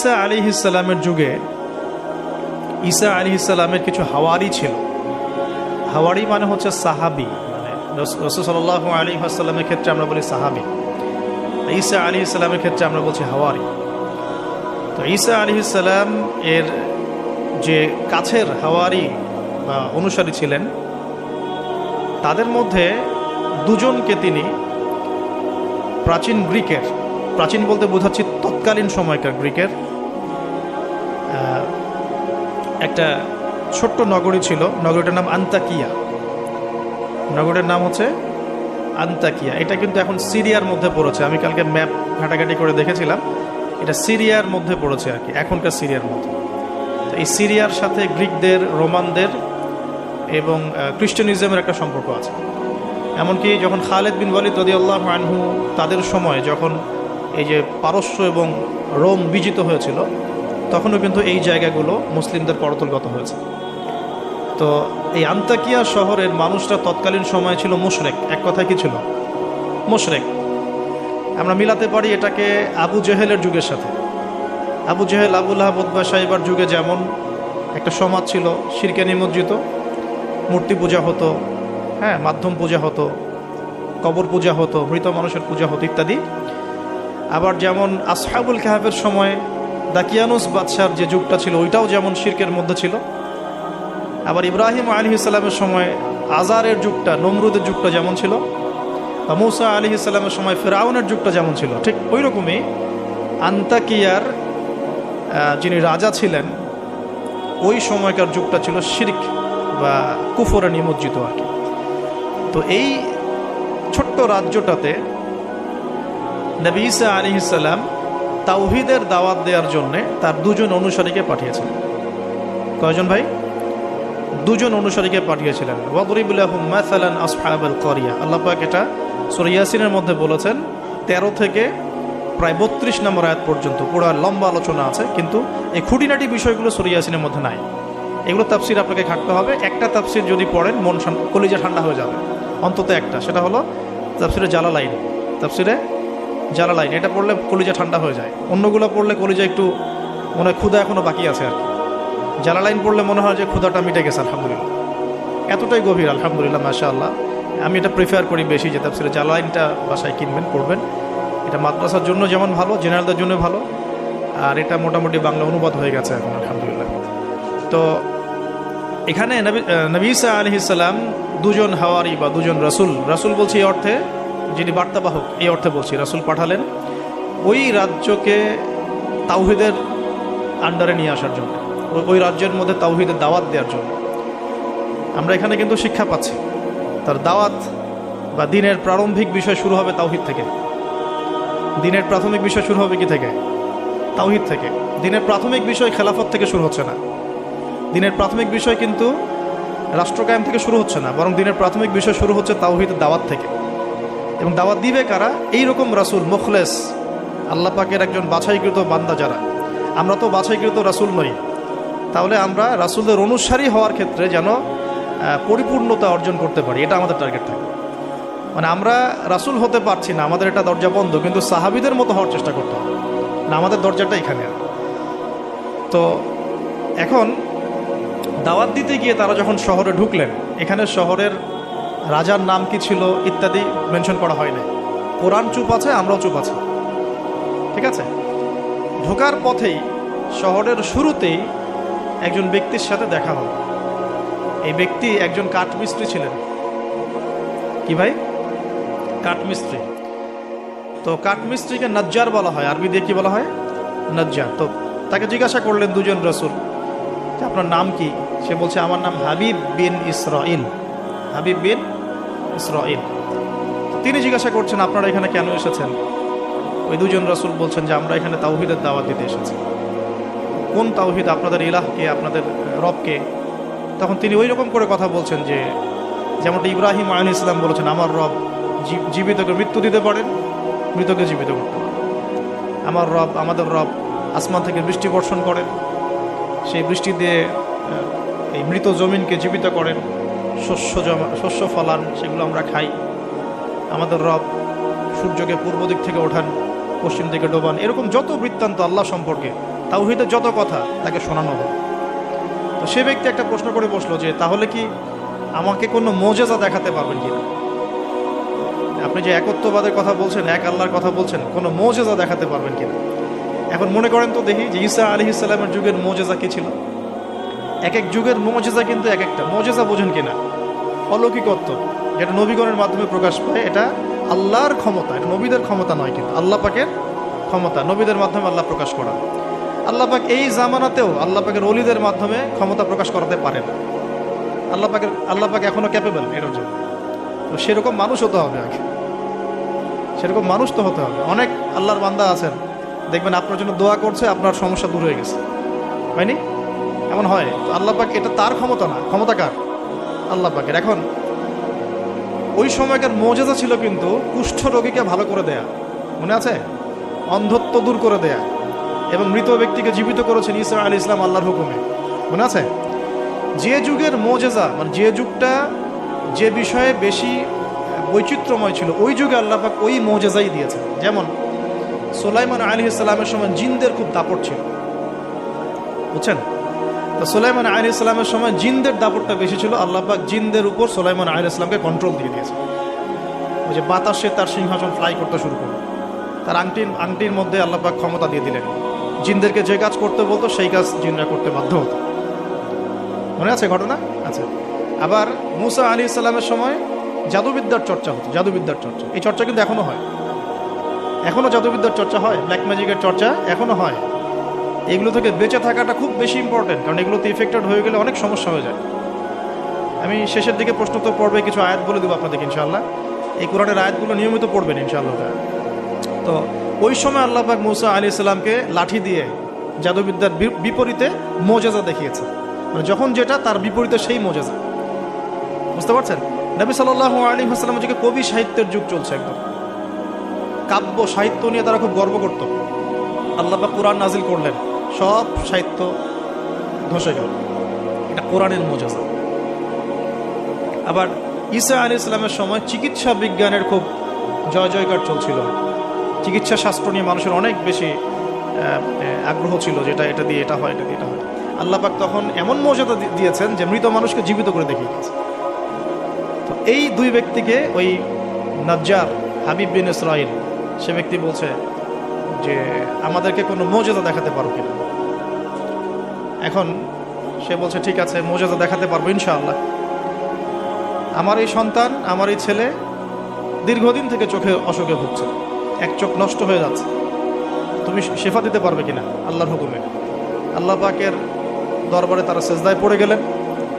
ঈসা আলাইহিস সালামের যুগে ঈসা আলাইহিস সালামের কিছু হাওয়ারি ছিল। হাওয়ারি মানে হচ্ছে সাহাবি, মানে রাসূল সাল্লাল্লাহু আলাইহি ওয়াসাল্লামের ক্ষেত্রে আমরা বলি সাহাবি, ঈসা আলাইহিস সালামের ক্ষেত্রে আমরা বলছি হাওয়ারি। তো ঈসা আলাইহিস সালাম এর যে কাছের হাওয়ারি বা অনুসারী ছিলেন, তাদের মধ্যে দুজনকে তিনি প্রাচীন গ্রিকের, প্রাচীন বলতে বোঝাচ্ছি তৎকালীন সময়কার গ্রিকের একটা ছোট্ট নগরী ছিল, নগরীটার নাম আন্তাকিয়া। নগরীর নাম হচ্ছে আন্তাকিয়া। এটা কিন্তু এখন সিরিয়ার মধ্যে পড়েছে। আমি কালকে ম্যাপ ঘাটাঘাটি করে দেখেছিলাম, এটা সিরিয়ার মধ্যে পড়েছে আর কি, এখনকার সিরিয়ার মধ্যে। তো এই সিরিয়ার সাথে গ্রিকদের, রোমানদের এবং খ্রিস্টানিজমের একটা সম্পর্ক আছে। এমনকি যখন খালেদ বিন ওয়ালিদ রাদিয়াল্লাহু আনহু তাদের সময় যখন এই যে পারস্য এবং রোম বিজিত হয়েছিল, তখনও কিন্তু এই জায়গাগুলো মুসলিমদের করতলগত হয়েছে। তো এই আন্তাকিয়া শহরের মানুষরা তৎকালীন সময় ছিল মুশরিক। এক কথায় কি ছিল? মুশরিক। আমরা মিলাতে পারি এটাকে আবু জেহেলের যুগের সাথে। আবু জেহেল, আবু লাহাব, উতবা, শাইবার যুগে যেমন একটা সমাজ ছিল শিরকে নিমজ্জিত, মূর্তি পূজা হতো, হ্যাঁ, মাধ্যম পূজা হতো, কবর পূজা হতো, মৃত মানুষের পূজা হতো ইত্যাদি। আবার যেমন আসহাবুল কাহাফের সময় দাকিয়ানুস বাদশার যে যুগটা ছিল, ওইটাও যেমন শিরকের মধ্যে ছিল। আবার ইব্রাহিম আলাইহিস সালামের সময় আজারের যুগটা, নমরুদের যুগটা যেমন ছিল, বা মূসা আলাইহিস সালামের সময় ফিরআউনের যুগটা যেমন ছিল, ঠিক ওই রকমই আন্তাকিয়ার যিনি রাজা ছিলেন ওই সময়কার যুগটা ছিল শিরক বা কুফরে নিমজ্জিত আর কি। তো এই ছোট্ট রাজ্যটাতে নবী ঈসা আলাইহিস সালাম তাওহীদের দাওয়াত দেওয়ার জন্য তার দুজন অনুসারীকে পাঠিয়েছিলেন। কয়জন ভাই? দুজন অনুসারীকে পাঠিয়েছিলেন। ওয়াদরিব লাহুম মাসালান আসহাবাল ক্বরিয়া। আল্লাহ পাক এটা সূরা ইয়াসিনের মধ্যে বলেছেন, 13 থেকে প্রায় 32 নম্বর আয়াত পর্যন্ত পুরো লম্বা আলোচনা আছে, কিন্তু এই খুঁটিনাটি বিষয়গুলো সূরা ইয়াসিনের মধ্যে নাই। এগুলো তাফসির আপনাকে ঘাটতে হবে। একটা তাফসির যদি পড়েন মন কলিজা ঠান্ডা হয়ে যাবে, অন্তত একটা, সেটা হলো তাফসিরে জালালাইন। তাফসিরে জালালাইন এটা পড়লে কলিজা ঠান্ডা হয়ে যায়। অন্যগুলো পড়লে কলিজা একটু মনে হয় ক্ষুধা এখনো বাকি আছে আর কি। জালালাইন পড়লে মনে হয় যে ক্ষুধাটা মিটে গেছে, আলহামদুলিল্লাহ। এতটাই গভীর, আলহামদুলিল্লাহ, মাশাআল্লাহ। আমি এটা প্রিফার করি বেশি যে তাফসিরে জালালাইনটা বাসায় কিনবেন, পড়বেন। এটা মাদ্রাসার জন্য যেমন ভালো, জেনারেলদের জন্য ভালো, আর এটা মোটামুটি বাংলা অনুবাদ হয়ে গেছে এখন, আলহামদুলিল্লাহ। তো এখানে নবী ঈসা আলাইহিস সালাম দুজন হাওয়ারি বা দুজন রাসূল, রাসূল বলছি এই অর্থে যিনি বার্তাবাহক, এই অর্থে বলছি, রাসূল পাঠালেন ওই রাজ্যকে তাওহীদের আন্ডারে নিয়ে আসার জন্য, ওই রাজ্যের মধ্যে তাওহীদের দাওয়াত দেওয়ার জন্য। আমরা এখানে কিন্তু শিক্ষা পাচ্ছি তার দাওয়াত বা দিনের প্রারম্ভিক বিষয় শুরু হবে তাওহীদ থেকে। দিনের প্রাথমিক বিষয় শুরু হবে কি থেকে? তাওহীদ থেকে। দিনের প্রাথমিক বিষয় খেলাফত থেকে শুরু হচ্ছে না। দিনের প্রাথমিক বিষয় কিন্তু রাষ্ট্র কায়েম থেকে শুরু হচ্ছে না, বরং দিনের প্রাথমিক বিষয় শুরু হচ্ছে তাওহীদের দাওয়াত থেকে। এবং দাওয়াত দিবে কারা? এইরকম রাসূল, মুখলেস, আল্লাহ পাকের একজন বাছাইকৃত বান্দা যারা। আমরা তো বাছাইকৃত রাসূল নই, তাহলে আমরা রাসূলের অনুসারী হওয়ার ক্ষেত্রে যেন পরিপূর্ণতা অর্জন করতে পারি, এটা আমাদের টার্গেট থাকে। মানে আমরা রাসূল হতে পারছি না, আমাদের এটা দরজা বন্ধ, কিন্তু সাহাবীদের মতো হওয়ার চেষ্টা করতে হবে না, আমাদের দরজাটা এখানে। তো এখন দাওয়াত দিতে গিয়ে তারা যখন শহরে ঢুকলেন, এখানে শহরের রাজার নাম কি ছিল ইত্যাদি মেনশন করা হয় না। কোরআন চুপ আছে, আমরাও চুপ আছি, ঠিক আছে। ঢোকার পথেই শহরের শুরুতেই একজন ব্যক্তির সাথে দেখা হলো। এই ব্যক্তি একজন কাঠমিস্ত্রি ছিলেন। কি ভাই? কাঠমিস্ত্রি। তো কাঠমিস্ত্রিকে নজ্জার বলা হয়, আরবি দিয়ে কি বলা হয়? নজ্জার। তো তাকে জিজ্ঞাসা করলেন দুজন রাসূল, আপনার নাম কি? সে বলছে, আমার নাম হাবিব বিন ইসরাইল। হাবিব বিন ইসরাইল। তিনি জিজ্ঞাসা করছেন, আপনারা এখানে কেন এসেছেন? ওই দুজন রাসূল বলছেন যে আমরা এখানে তাওহীদের দাওয়াত দিতে এসেছি। কোন তাওহীদ? আপনাদের ইলাহকে, আপনাদের রবকে। তখন তিনি ওই রকম করে কথা বলছেন যে যেমনটা ইব্রাহিম আলাইহিস সালাম বলেছেন, আমার রব জীবিতকে মৃত্যু দিতে পারেন, মৃতকে জীবিত করতে পারেন। আমার রব, আমাদের রব আসমান থেকে বৃষ্টি বর্ষণ করেন, সেই বৃষ্টি দিয়ে এই মৃত জমিনকে জীবিত করেন, শস্য ফলান, সেগুলো আমরা খাই। আমাদের রব সূর্যকে পূর্ব দিক থেকে ওঠান, পশ্চিম দিকে ডোবান। এরকম যত বৃত্তান্ত আল্লাহ সম্পর্কে তাওহীদের যত কথা তাকে শোনানো হলো। তো সে ব্যক্তি একটা প্রশ্ন করে বসলো যে তাহলে কি আমাকে কোনো মোজেজা দেখাতে পারবেন কিনা? আপনি যে একত্ববাদের কথা বলছেন, এক আল্লাহর কথা বলছেন, কোনো মোজেজা দেখাতে পারবেন কিনা? এখন মনে করেন তো দেখি যে ঈসা আলাইহিস সালামের যুগের মোজেজা কি ছিল। এক এক যুগের মোজেজা কিন্তু এক একটা। মোজেজা বোঝেন কিনা? অলৌকিকত্ব, যেটা নবীগণের মাধ্যমে প্রকাশ পায়, এটা আল্লাহর ক্ষমতা, এটা নবীদের ক্ষমতা নয়, কিন্তু আল্লাহ পাকের ক্ষমতা, নবীদের মাধ্যমে আল্লাহ প্রকাশ করা। আল্লাহ পাক এই জামানাতেও আল্লাহ পাকের ওলিদের মাধ্যমে ক্ষমতা প্রকাশ করাতে পারেন। আল্লাহ পাক এখনো ক্যাপেবল এটার জন্য। তো সেরকম মানুষ হতে হবে আগে, সেরকম মানুষ তো হতে হবে। অনেক আল্লাহর বান্দা আছেন, দেখবেন আপনার জন্য দোয়া করছে, আপনার সমস্যা দূর হয়ে গেছে, হয়নি? এমন হয়। তো আল্লাহ পাক, এটা তার ক্ষমতা না, ক্ষমতা কার? আল্লাহ পাকের। এখন ওই সময়কার মোজেজা ছিল কিন্তু কুষ্ঠ রোগীকে ভালো করে দেয়া, মনে আছে? অন্ধত্ব দূর করে দেয়া, এবং মৃত ব্যক্তিকে জীবিত করেছেন ঈসা আলাইহিস সালাম আল্লাহর হুকুমে, মনে আছে? যে যুগের মোজেজা, মানে যে যুগটা, যে বিষয়ে বেশি বৈচিত্র্যময় ছিল, ওই যুগে আল্লাহ পাক ওই মোজেজাই দিয়েছেন। যেমন সুলাইমান আলাইহিস সালামের সময় জিনদের খুব দাপট ছিল, বুঝছেন? তো সুলাইমান আলাইহিস সালামের সময় জিনদের দাপটটা বেশি ছিল। আল্লাহ পাক জিনদের উপর সুলাইমান আলাইহিস সালামকে কন্ট্রোল দিয়ে দিয়েছে। ওই যে বাতাসে তার সিংহাসন ফ্লাই করতে শুরু করলো, তার আংটির মধ্যে আল্লাহ পাক ক্ষমতা দিয়ে দিলেন। জিনদেরকে যে কাজ করতে বলতো সেই কাজ জিনরা করতে বাধ্য হতো, মনে আছে ঘটনা? আচ্ছা। আবার মুসা আলাইহিস সালামের সময় জাদুবিদ্যার চর্চা হতো, জাদুবিদ্যার চর্চা। এই চর্চা কিন্তু এখনো হয়, এখনো জাদুবিদ্যার চর্চা হয়, ব্ল্যাক ম্যাজিকের চর্চা এখনো হয়। এগুলো থেকে বেঁচে থাকাটা খুব বেশি ইম্পর্টেন্ট, কারণ এগুলোতে ইফেক্টেড হয়ে গেলে অনেক সমস্যা হয়ে যায়। আমি শেষের দিকে প্রশ্নোত্তর পর্বে কিছু আয়াত বলে দেবো আপনাদেরকে ইনশাআল্লাহ। এই কোরআনের আয়াতগুলো নিয়মিত পড়বেন ইনশাআল্লাহ। তো ওই সময় আল্লাহ পাক মুসা আলাইহিস সালামকে লাঠি দিয়ে জাদুবিদ্যার বিপরীতে মোজেজা দেখিয়েছে, মানে যখন যেটা তার বিপরীতে সেই মোজেজা, বুঝতে পারছেন? নবী সাল্লাল্লাহু আলাইহি ওয়াসাল্লামের যুগে কবি সাহিত্যের যুগ চলছে, একদম কাব্য সাহিত্য নিয়ে তারা খুব গর্ব করত। আল্লাহ পাক কোরআন নাজিল করলেন, সব সাহিত্য ধসে গেল। এটা কোরআনের মোজেজা। আবার ঈসা আলাইহিস সালামের সময় চিকিৎসা বিজ্ঞানের খুব জয় জয়কার চলছিল, চিকিৎসা শাস্ত্র নিয়ে মানুষের অনেক বেশি আগ্রহ ছিল, যেটা এটা দিয়ে এটা হয়, এটা দিয়ে এটা হয়। আল্লাহ পাক তখন এমন মর্যাদা দিয়েছেন যে মৃত মানুষকে জীবিত করে দেখিয়ে দিয়েছে। তো এই দুই ব্যক্তিকে ওই নাজ্জার হাবিব বিন ইসরাইল, সে ব্যক্তি বলছে যে আমাদেরকে কোনো মর্যাদা দেখাতে পারো কিনা। এখন সে বলছে ঠিক আছে, মর্যাদা দেখাতে পারবো ইনশাআল্লাহ। আমার এই সন্তান, আমার এই ছেলে দীর্ঘদিন থেকে চোখে অসুখে ভুগছে, এক চোখ নষ্ট হয়ে যাচ্ছে, তুমি শেফা দিতে পারবে কিনা আল্লাহর হুকুমে। আল্লাহ পাকের দরবারে তারা সেজদায় পড়ে গেলেন,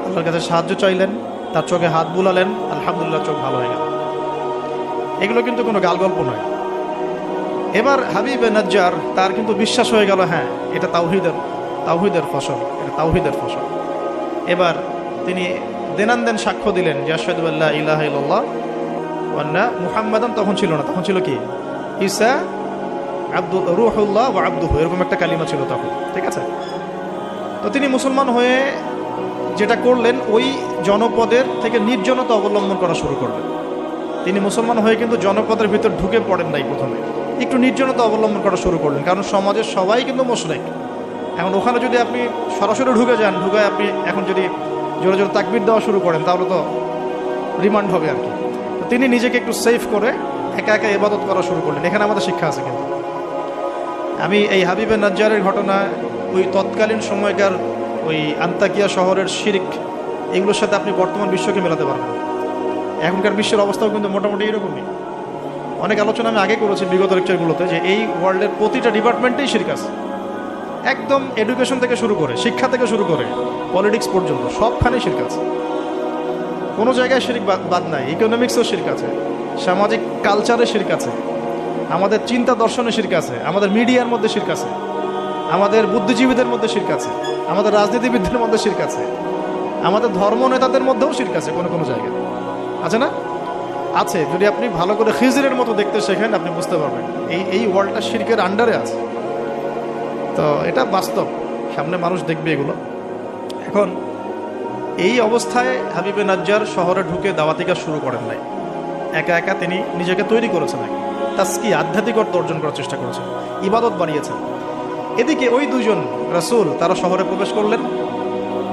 আল্লাহর কাছে সাহায্য চাইলেন, তার চোখে হাত বুলালেন, আলহামদুলিল্লাহ চোখ ভালো হয়ে গেল। এগুলো কিন্তু কোনো গালগল্প নয়। এবার হাবিবে নাজ্জার, তার কিন্তু বিশ্বাস হয়ে গেল, হ্যাঁ এটা তাওহীদের ফসল, এটা তাওহীদের ফসল। এবার তিনি দেনানদেন সাক্ষ্য দিলেন যে আশহাদু আল্লা ইলাহা ইল্লাল্লাহ ওয়া আন্না মুহাম্মাদান, তখন ছিল না, তখন ছিল কি ঈসা রূহুল্লাহ ওয়া আবদুহু, এরকম একটা কালিমা ছিল তখন, ঠিক আছে? তো তিনি মুসলমান হয়ে যেটা করলেন, ওই জনপদের থেকে নির্জনতা অবলম্বন করা শুরু করলেন। তিনি মুসলমান হয়ে কিন্তু জনপদের ভিতর ঢুকে পড়েন নাই, প্রথমে একটু নির্জনতা অবলম্বন করা শুরু করলেন, কারণ সমাজের সবাই কিন্তু মুশরিক। এখন ওখানে যদি আপনি সরাসরি ঢুকে যান, ঢুকায় আপনি এখন যদি জোরে জোরে তাকবীর দেওয়া শুরু করেন, তাহলে তো রিমান্ড হবে আর কি। তো তিনি নিজেকে একটু সেফ করে একা একা ইবাদত করা শুরু করলেন। এখানে আমাদের শিক্ষা আছে কিন্তু। আমি এই হাবিবে নাজ্জারের ঘটনা, ওই তৎকালীন সময়কার ওই আন্তাকিয়া শহরের শিরক, এগুলোর সাথে আপনি বর্তমান বিশ্বকে মেলাতে পারবেন। এখনকার বিশ্বের অবস্থাও কিন্তু মোটামুটি এরকমই। অনেক আলোচনা আমি আগে করেছি বিগত লেকচারগুলোতে, যে এই ওয়ার্ল্ডের প্রতিটা ডিপার্টমেন্টেই শিরক আছে, একদম এডুকেশন থেকে শুরু করে, শিক্ষা থেকে শুরু করে পলিটিক্স পর্যন্ত সবখানেই শিরক আছে। কোনো জায়গায় শিরক বাদ নাই। ইকোনমিক্সেও শিরক আছে, সামাজিক কালচারে শিরক আছে, আমাদের চিন্তা দর্শনে শিরক আছে, আমাদের মিডিয়ার মধ্যে শিরক আছে, আমাদের বুদ্ধিজীবীদের মধ্যে শিরক আছে, আমাদের রাজনীতিবিদদের মধ্যে শিরক আছে, আমাদের ধর্ম নেতাদের মধ্যেও শিরক আছে কোনো কোনো জায়গায়, আছে না? আছে। যদি আপনি ভালো করে খিজরের মতো দেখতে শেখেন, আপনি বুঝতে পারবেন এই ওয়ার্ল্ডটা শিরকের আন্ডারে আছে। তো এটা বাস্তব, সামনে মানুষ দেখবে এগুলো। এখন এই অবস্থায় হাবিবে নাজ্জার শহরে ঢুকে দাওয়াতি কাজ শুরু করেন নাই, একা একা তিনি নিজেকে তৈরি করেছেন, তাস্কি আধ্যাত্মিকতা অর্জন করার চেষ্টা করেছেন, ইবাদত বাড়িয়েছেন। এদিকে ওই দুজন রাসূল তারা শহরে প্রবেশ করলেন,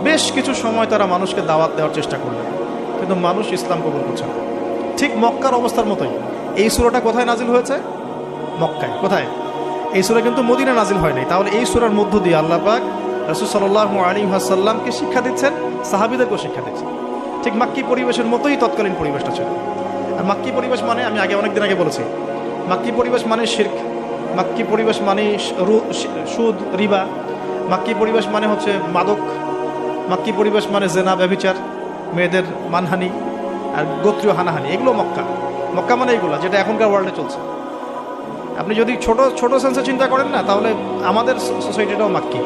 বেশ কিছু সময় তারা মানুষকে দাওয়াত দেওয়ার চেষ্টা করলেন, কিন্তু মানুষ ইসলাম কবুল করছে না। ঠিক মক্কার অবস্থার মতোই। এই সূরাটা কোথায় নাজিল হয়েছে? মক্কায়। কোথায়? এই সূরা কিন্তু মদিনা নাজিল হয়নি। তাহলে এই সূরার মধ্য দিয়ে আল্লাহ পাক রাসূল সাল্লাল্লাহু আলাইহি ওয়াসাল্লামকে শিক্ষা দিচ্ছেন, সাহাবীদেরকেও শিক্ষা দিচ্ছেন। ঠিক মাক্কি পরিবেশের মতোই তৎকালীন পরিবেশটা ছিল। আর মাক্কি পরিবেশ মানে, আমি অনেকদিন আগে বলেছি, মাক্কি পরিবেশ মানে শিরক, মাক্কি পরিবেশ মানে সুদ, রিবা, মাক্কি পরিবেশ মানে হচ্ছে মাদক, মাক্কি পরিবেশ মানে জেনা, ব্যভিচার, মেয়েদের মানহানি আর গোত্রীয় হানাহানি, এগুলো মক্কা। মক্কা মানে এগুলো যেটা এখনকার ওয়ার্ল্ডে চলছে। আপনি যদি ছোট ছোট সেন্সে চিন্তা করেন না, তাহলে আমাদের সোসাইটিটাও মাক্কি।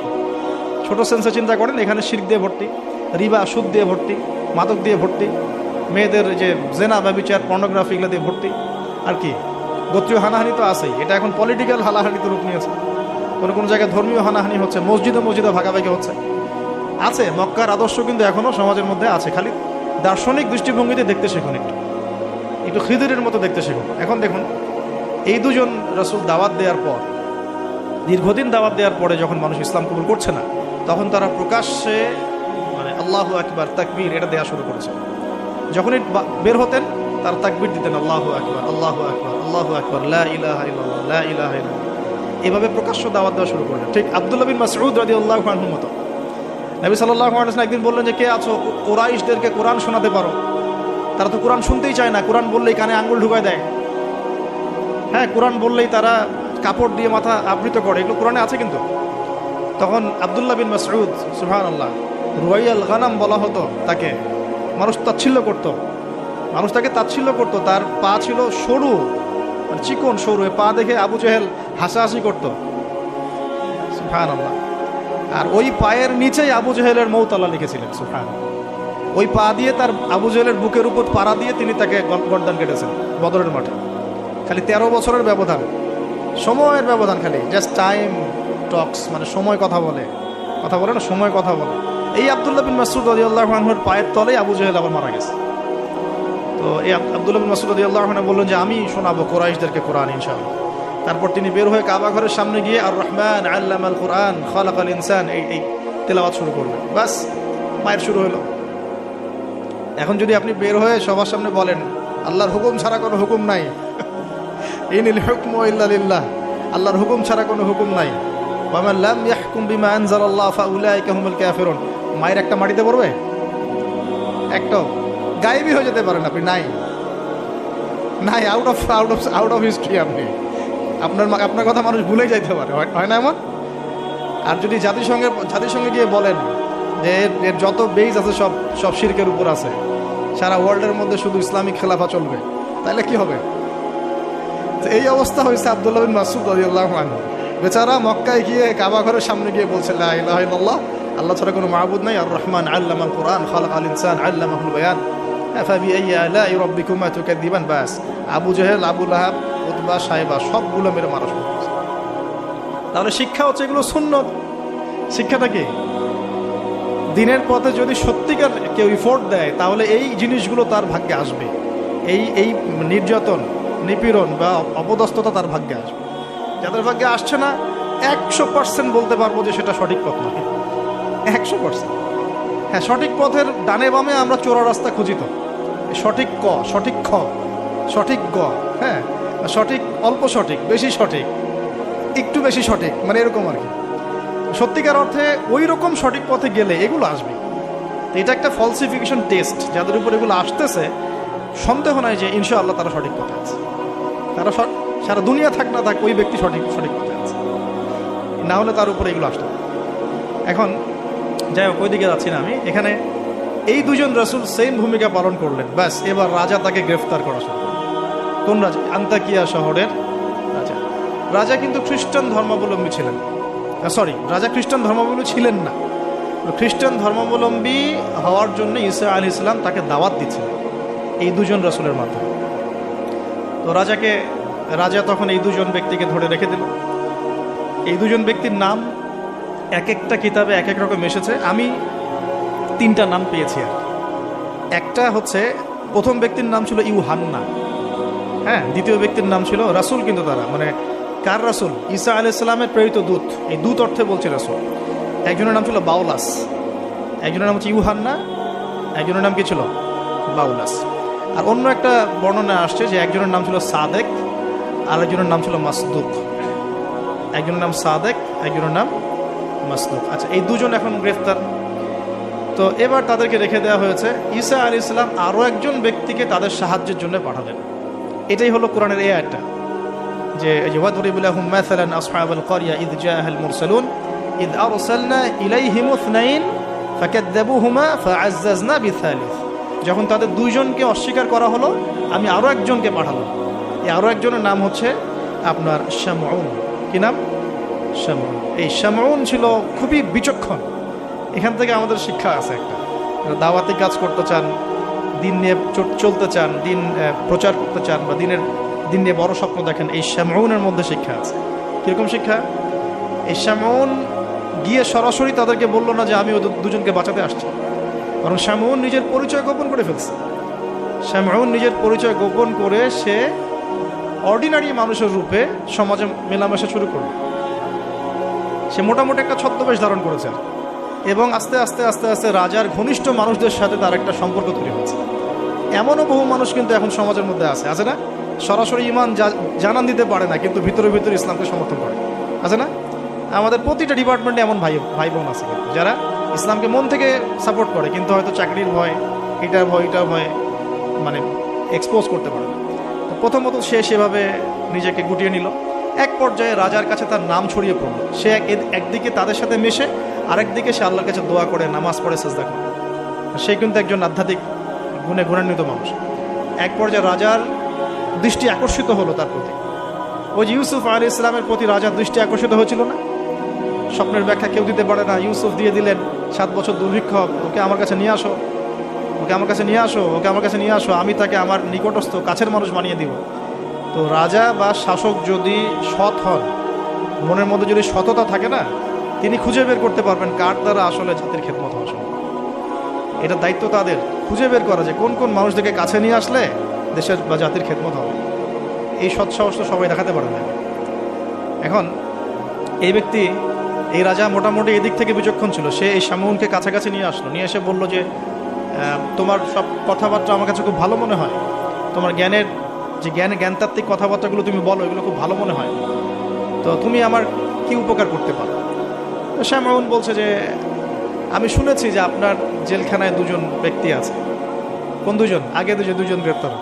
ছোট সেন্সে চিন্তা করেন, এখানে শিরক দিয়ে ভর্তি, রিবা সুদ দিয়ে ভর্তি, মাদক দিয়ে ভর্তি, মেয়েদের যে জেনা ব্যভিচার পর্নোগ্রাফি এগুলো দিয়ে ভর্তি, আর কি গোত্রীয় হানাহানি তো আছেই। এটা এখন পলিটিক্যাল হানাহানিতে রূপ নিয়েছে। কোনো কোনো জায়গায় ধর্মীয় হানাহানি হচ্ছে, মসজিদে ভাগাভাগি হচ্ছে। আছে মক্কার আদর্শ কিন্তু এখনও সমাজের মধ্যে আছে, খালি দার্শনিক দৃষ্টিভঙ্গিতে দেখতে শিখুন, একটু খিদিরের মতো দেখতে শিখুন। এখন দেখুন, এই দুজন রাসূল দাওয়াত দেওয়ার পর, দীর্ঘদিন দাওয়াত দেওয়ার পরে যখন মানুষ ইসলাম কবুল করছে না, তখন তারা প্রকাশ্যে মানে আল্লাহু আকবার, তাকবীর এটা দেওয়া শুরু করেছে। যখনই বের হতেন তারা তাকবীর দিতেন, আল্লাহু আকবার, আল্লাহু আকবার, আল্লাহু আকবার, লা ইলাহা ইল্লাল্লাহ, লা ইলাহা ইল্লাল্লাহ। এভাবে প্রকাশ্য দাওয়াত দেওয়া শুরু করলেন। ঠিক আব্দুল্লাহ বিন মাসউদ রাদিয়াল্লাহু আনহুর মতো। নবী সাল্লাল্লাহু আলাইহি ওয়াসাল্লাম একদিন বললেন যে, কে আছো কুরাইশদেরকে কোরআন শোনাতে পারো? তারা তো কোরআন শুনতেই চায় না, কোরআন বললেই কানে আঙ্গুল ঢুকায় দেয়। হ্যাঁ, কোরআন বললেই তারা কাপড় দিয়ে মাথা আবৃত করে, এগুলো কোরআনে আছে কিন্তু। তখন আব্দুল্লাহ বিন মাসউদ, সুবহানাল্লাহ, রুয়াইয়াল গানাম বলা হতো তাকে, মানুষ তাচ্ছিল্য করতো, মানুষ তাকে তাচ্ছিল্য করতো। তার পা ছিল সরু, মানে চিকন সরু, পা দেখে আবু জেহেল হাসাহাসি করতো, সুবহানাল্লাহ। আর ওই পায়ের নিচেই আবু জেহেলের মৌত আল্লাহ লিখেছিলেন, সুবহানাল্লাহ। ওই পা দিয়ে তার আবু জেহেলের বুকের উপর পাড়া দিয়ে তিনি তাকে গর্দান কেটেছেন বদরের মাঠে। খালি 13 বছরের ব্যবধান, সময়ের ব্যবধান, খালি জাস্ট টাইম টক্স, মানে সময় কথা বলে না, সময় কথা বলে। এই আব্দুল্লাহ বিন মাসউদ রাদিয়াল্লাহু আনহুর পায়ের তলেই আবু জেহেল আবার মারা গেছে। তো এই আব্দুল্লাহ বিন মাসউদ রাদিয়াল্লাহু আনহু বললেন যে, আমি শোনাবো কুরাইশদেরকে কোরআন ইনশাআল্লাহ। তারপর তিনি বের হয়ে কাবা ঘরের সামনে গিয়ে আর রহমান আল্লামাল কুরআন খালাকাল ইনসান এই তেলাওয়াত শুরু করলেন। বাস, মায়ের শুরু হলো। এখন যদি আপনি বের হয়ে সবার সামনে বলেন, আল্লাহর হুকুম ছাড়া কোনো হুকুম নাই, ইনিল হুকমু ইল্লা লিল্লাহ, আল্লাহর হুকুম ছাড়া কোনো হুকুম নাই, ওয়া মান লাম ইয়াহকুম বিমা আনজালাল্লাহ ফাউলাইকা হুমুল কাফিরুন, মায়ের একটা মাটিতে পড়বে? একটাও গায়েবই হয়ে যেতে পারেন আপনি, নাই, আউট অফ হিস্ট্রি। আপনি আপনার কথা মানুষ ভুলেই যাইতে পারে, হয় না এমন? আর যদি জাতিসংঘে গিয়ে বলেন যে এর যত বেজ আছে সব শিরকের উপর আছে, সারা ওয়ার্ল্ডের মধ্যে শুধু ইসলামিক খেলাফা চলবে, তাহলে কি হবে? এই অবস্থা হয়েছে আব্দুল্লাহ বিন মাসউদ রাদিয়াল্লাহু আনহু। বেচারা মক্কায় গিয়ে কাবা ঘরের সামনে গিয়ে বলছে, লা ইলাহা ইল্লাল্লাহ, আল্লাহ ছাড়া কোনো মাবুদ নাই, আর রহমান আল্লামাল কুরআন খালাকাল ইনসান আল্লামাহুল বায়ান ফাবিআইয়ি আলাই রাব্বিকুমা তুকাযযিবান। বাস, আবু জেহেল, আবু লাহাব, উতবা, সাইবা সবগুলো মেরে মারা শুরু করেছে। তাহলে শিক্ষা হচ্ছে এগুলো সুন্নত। শিক্ষাটা কি? দিনের পথে যদি সত্যিকার কেউ ইফোর্ট দেয়, তাহলে এই জিনিসগুলো তার ভাগ্যে আসবে। এই নির্যাতন, নিপীড়ন বা অপদস্থতা তার ভাগ্যে আসবে। যাদের ভাগ্যে আসছে না, 100% বলতে পারবো যে সেটা সঠিক পথ নয়, 100%। হ্যাঁ, সঠিক পথের ডানে বামে আমরা চোরা রাস্তা খুঁজি তো, সঠিক ক, সঠিক খ, সঠিক গ, হ্যাঁ, সঠিক অল্প সঠিক, বেশি সঠিক, একটু বেশি সঠিক, মানে এরকম আর কি। সত্যিকার অর্থে ওই রকম সঠিক পথে গেলে এগুলো আসবে। এটা একটা ফলসিফিকেশন টেস্ট, যাদের উপর এগুলো আসতেছে সন্দেহ নাই যে ইনশাআল্লাহ তারা সঠিক পথে আছে। তারা সারা দুনিয়া থাক না থাক, ওই ব্যক্তি সঠিক পথে আছে, না হলে তার উপরে এগুলো আসতে। এখন যাই হোক, ওইদিকে যাচ্ছি না আমি। এখানে এই দুজন রাসূল সেম ভূমিকা পালন করলেন। ব্যাস, এবার রাজা তাকে গ্রেফতার করা শুরু করলেন। কোন রাজা? আন্তাকিয়া শহরের রাজা কিন্তু খ্রিস্টান ধর্মাবলম্বী ছিলেন। রাজা খ্রিস্টান ধর্মাবলম্বী ছিলেন না। খ্রিস্টান ধর্মাবলম্বী হওয়ার জন্য ঈসা আলাইহিস সালাম তাকে দাওয়াত দিচ্ছিলেন এই দুজন রাসূলের মাধ্যমে। তো রাজা তখন এই দুজন ব্যক্তিকে ধরে রেখে দিল। এই দুজন ব্যক্তির নাম এক একটা কিতাবে এক এক রকম এসেছে। আমি 3টা নাম পেয়েছি। আর একটা হচ্ছে, প্রথম ব্যক্তির নাম ছিল ইউহান্না, হ্যাঁ। দ্বিতীয় ব্যক্তির নাম ছিল রাসূল, কিন্তু তারা মানে কার রাসূল? ঈসা আলাইহিস সালামের প্রেরিত দূত। এই দূত অর্থে বলছে রাসূল। একজনের নাম ছিল বাউলাস, একজনের নাম হচ্ছে ইউহান্না, একজনের নাম কি ছিল? বাউলাস। আর অন্য একটা বর্ণনা আসছে যে একজনের নাম ছিল সাদেক, আর একজনের নাম ছিল মাসদুক। একজনের নাম সাদেক, একজনের নাম মাসদুক। আচ্ছা, এই দুজন এখন গ্রেফতার। তো এবার তাদেরকে রেখে দেওয়া হয়েছে। ঈসা আলাইহিস সালাম আরও একজন ব্যক্তিকে তাদের সাহায্যের জন্য পাঠালেন। এটাই হলো কোরআনের এই আয়াতটা, যে ওয়াদরিব লাহুম মাসালান আসহাবাল ক্বরিয়া ইয জাআহাল মুরসালুন ইয আরসালনা ইলাইহিম ইসনাইন ফাকাযযাবুহুমা ফাআজ্জাজনা বিসালিস। যখন তাদের দুইজনকে অস্বীকার করা হলো, আমি আরও একজনকে পাঠালাম। এই আরও একজনের নাম হচ্ছে আপনার শামউন। কি নাম? শামউন। এই শামউন ছিল খুবই বিচক্ষণ। এখান থেকে আমাদের শিক্ষা আছে একটা, দাওয়াতি কাজ করতে চান, দিন নিয়ে চলতে চান, দিন প্রচার করতে চান, বা দিন নিয়ে বড় স্বপ্ন দেখেন, এই শামউনের মধ্যে শিক্ষা আছে। কীরকম শিক্ষা? এই শামউন গিয়ে সরাসরি তাদেরকে বলল না যে আমি ওই দুজনকে বাঁচাতে আসছি, বরং শামউন নিজের পরিচয় গোপন করে ফেলছে। শামউন নিজের পরিচয় গোপন করে সে অর্ডিনারি মানুষের রূপে সমাজে মেলামেশা শুরু করল। সে মোটামুটি একটা ছদ্মবেশ ধারণ করেছে, এবং আস্তে আস্তে আস্তে আস্তে রাজার ঘনিষ্ঠ মানুষদের সাথে তার একটা সম্পর্ক তৈরি হয়েছে। এমনও বহু মানুষ কিন্তু এখন সমাজের মধ্যে আছে না? সরাসরি ইমান জানান দিতে পারে না, কিন্তু ভিতরে ভিতরে ইসলামকে সমর্থন করে, আছে না? আমাদের প্রতিটা ডিপার্টমেন্টে এমন ভাই বোন আছে কিন্তু যারা ইসলামকে মন থেকে সাপোর্ট করে, কিন্তু হয়তো চাকরির ভয়, এটার ভয় মানে এক্সপোজ করতে পারে না। তো প্রথমত সে সেভাবে নিজেকে গুটিয়ে নিল। এক পর্যায়ে রাজার কাছে তার নাম ছড়িয়ে পড়ল। সে একদিকে তাদের সাথে মেশে, আরেকদিকে সে আল্লাহর কাছে দোয়া করে, নামাজ পড়ে, সেজদা করে। সে কিন্তু একজন আধ্যাত্মিক গুণে গুণান্বিত মানুষ। এক পর্যায়ে রাজার দৃষ্টি আকর্ষিত হলো তার প্রতি। ওই যে ইউসুফ আলাইহিস সালামের প্রতি রাজার দৃষ্টি আকর্ষিত হয়েছিল না? স্বপ্নের ব্যাখ্যা কেউ দিতে পারে না, ইউসুফ দিয়ে দিলেন। 7 বছর দুর্ভিক্ষ, ওকে আমার কাছে নিয়ে আসো, ওকে আমার কাছে নিয়ে আসো, ওকে আমার কাছে নিয়ে আসো, আমি তাকে আমার নিকটস্থ কাছের মানুষ বানিয়ে দিব। তো রাজা বা শাসক যদি সৎ হন, মনের মধ্যে যদি সততা থাকে না, তিনি খুঁজে বের করতে পারবেন কার দ্বারা আসলে জাতির খেদমত হওয়া সম্ভব। এটা দায়িত্ব তাদের, খুঁজে বের করা যে কোন কোন মানুষদেরকে কাছে নিয়ে আসলে দেশের বা জাতির খেদমত হবে। এই সৎসাহস তো সবাই দেখাতে পারে না। এখন এই ব্যক্তি, এই রাজা মোটামুটি এদিক থেকে বিচক্ষণ ছিল। সে এই শামউনকে কাছাকাছি নিয়ে আসলো, নিয়ে এসে বলল যে তোমার সব কথাবার্তা আমার কাছে খুব ভালো মনে হয়, তোমার জ্ঞানতাত্ত্বিক কথাবার্তাগুলো তুমি বলো, এগুলো খুব ভালো মনে হয়, তো তুমি আমার কি উপকার করতে পারো? তো শামউন বলছে যে আমি শুনেছি যে আপনার জেলখানায় 2জন ব্যক্তি আছে। কোন 2জন? আগে দুজন গ্রেপ্তার।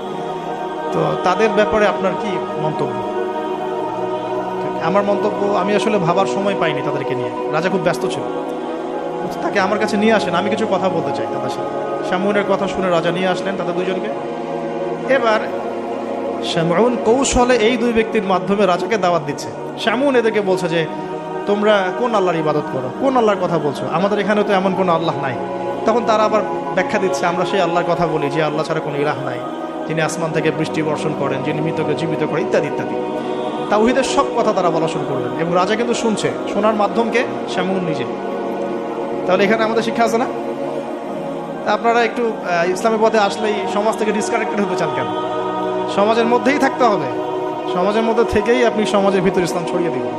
তো তাদের ব্যাপারে আপনার কি মন্তব্য? আমার মন্তব্য, আমি আসলে ভাবার সময় পাইনি তাদেরকে নিয়ে, রাজা খুব ব্যস্ত ছিল। তাকে আমার কাছে নিয়ে আসেন, আমি কিছু কথা বলতে চাই তাদের সাথে। শামউনের কথা শুনে রাজা নিয়ে আসলেন তাদের 2জনকে। এবার শামউন কৌশলে এই 2 ব্যক্তির মাধ্যমে রাজাকে দাওয়াত দিচ্ছে। শামউন এদেরকে বলছে যে তোমরা কোন আল্লাহর ইবাদত করো, কোন আল্লাহর কথা বলছো? আমাদের এখানে তো এমন কোনো আল্লাহ নাই। তখন তারা আবার ব্যাখ্যা দিচ্ছে, আমরা সেই আল্লাহর কথা বলি যে আল্লাহ ছাড়া কোনো ইলাহ নাই, যিনি আসমান থেকে বৃষ্টি বর্ষণ করেন, যিনি মৃতকে জীবিত করেন, ইত্যাদি ইত্যাদি। তাওহীদের সব কথা তারা বলা শুরু করলেন, এবং রাজা কিন্তু শুনছে। শোনার মাধ্যমকে শামউন নিজে। তাহলে এখানে আমাদের শিক্ষা আছে না? আপনারা একটু ইসলামের পথে আসলেই সমাজ থেকে ডিসকানেক্টেড হতে চান কেন? সমাজের মধ্যেই থাকতে হবে, সমাজের মধ্যে থেকেই আপনি সমাজের ভিতর ইসলাম ছড়িয়ে দিবেন,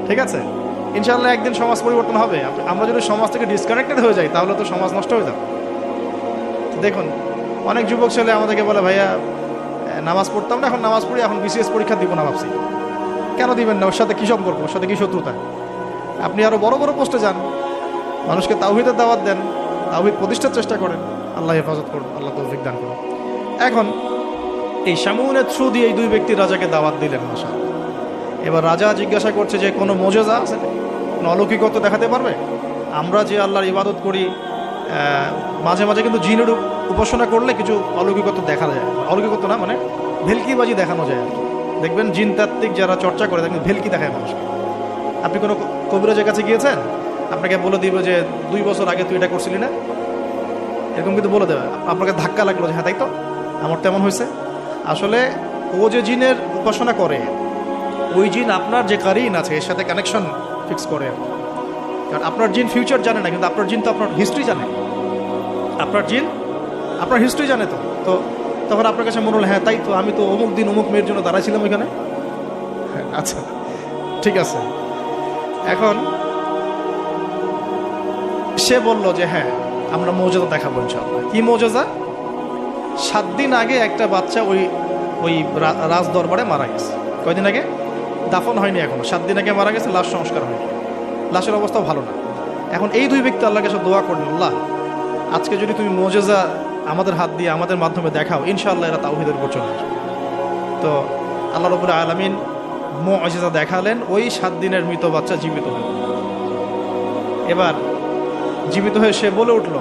ঠিক আছে? ইনশাআল্লাহ একদিন সমাজ পরিবর্তন হবে। আমরা যদি সমাজ থেকে ডিসকানেক্টেড হয়ে যাই তাহলে তো সমাজ নষ্ট হয়ে যাবে। দেখুন, অনেক যুবক ছেলে আমাদেরকে বলে, ভাইয়া নামাজ পড়তাম না, এখন নামাজ পড়ি, এখন বিসিএস পরীক্ষা দিব না ভাবছি। কেন দিবেন না? ওর সাথে কী সম্পর্ক? ওর সাথে কী শত্রুতা? আপনি আরও বড় বড় পোস্টে যান, মানুষকে তাওহীদের দাওয়াত দেন, তাওহীদ প্রতিষ্ঠার চেষ্টা করেন। আল্লাহ হেফাজত করুন, আল্লাহ তৌফিক দান করুন। এখন এই শামউনের থ্রু দিয়ে এই 2 ব্যক্তি রাজাকে দাওয়াত দিলেন। মাশাআল্লাহ। এবার রাজা জিজ্ঞাসা করছে যে কোনো মুজিজা আছে, কোনো অলৌকিকত্ব দেখাতে পারবে? আমরা যে আল্লাহর ইবাদত করি, মাঝে মাঝে কিন্তু জিনের উপাসনা করলে কিছু অলৌকিকত্ব দেখা যায়। অলৌকিকত্ব না, মানে ভেলকিবাজি দেখানো যায় আর কি। দেখবেন জিনতাত্ত্বিক যারা চর্চা করে, দেখবেন ভেলকি দেখায় মানুষকে। আপনি কোনো কবিরাজের কাছে গিয়েছেন, আপনাকে বলে দিবে যে 2 বছর আগে তুই এটা করছিলি না, এরকম কিন্তু বলে দেবে। আপনাকে ধাক্কা লাগলো যে হ্যাঁ তাই তো, আমার তেমন হয়েছে। আসলে ও যে জিনের উপাসনা করে, ওই জিন আপনার যে কারিন আছে এর সাথে কানেকশন ফিক্স করে। কারণ আপনার জিন ফিউচার জানে না, কিন্তু আপনার জিন তো আপনার হিস্ট্রি জানে। আপনার জিন আপনার হিস্ট্রি জানে। তো তখন আপনার কাছে মনে হলো হ্যাঁ তাই তো, আমি তো অমুক দিন অমুক মেয়ের জন্য দাঁড়াইছিলাম ওইখানে, আচ্ছা ঠিক আছে। এখন সে বলল যে হ্যাঁ আমরা মৌজুদা দেখাবো ইনশাআল্লাহ। কি মৌজুদা? 7 দিন আগে একটা বাচ্চা ওই ওই রাজ দরবারে মারা গেছে। কয়দিন আগে? দাফন হয়নি এখনো, 7 দিন আগে মারা গেছে, লাশ সংস্কার হয়নি, লাশের অবস্থাও ভালো না। এখন এই দুই ব্যক্তি আল্লাহর কাছে দোয়া করলেন, আল্লাহ আজকে যদি তুমি মৌজুদা আমাদের হাত দিয়ে আমাদের মাধ্যমে দেখাও, ইনশাআল্লাহ এরা তাওহীদের উপর চলে আসবে। তো আল্লাহ রাব্বুল আলামিন মুজিজা দেখালেন, ওই 7 দিনের মৃত বাচ্চা জীবিত হল। এবার জীবিত হয়ে সে বলে উঠল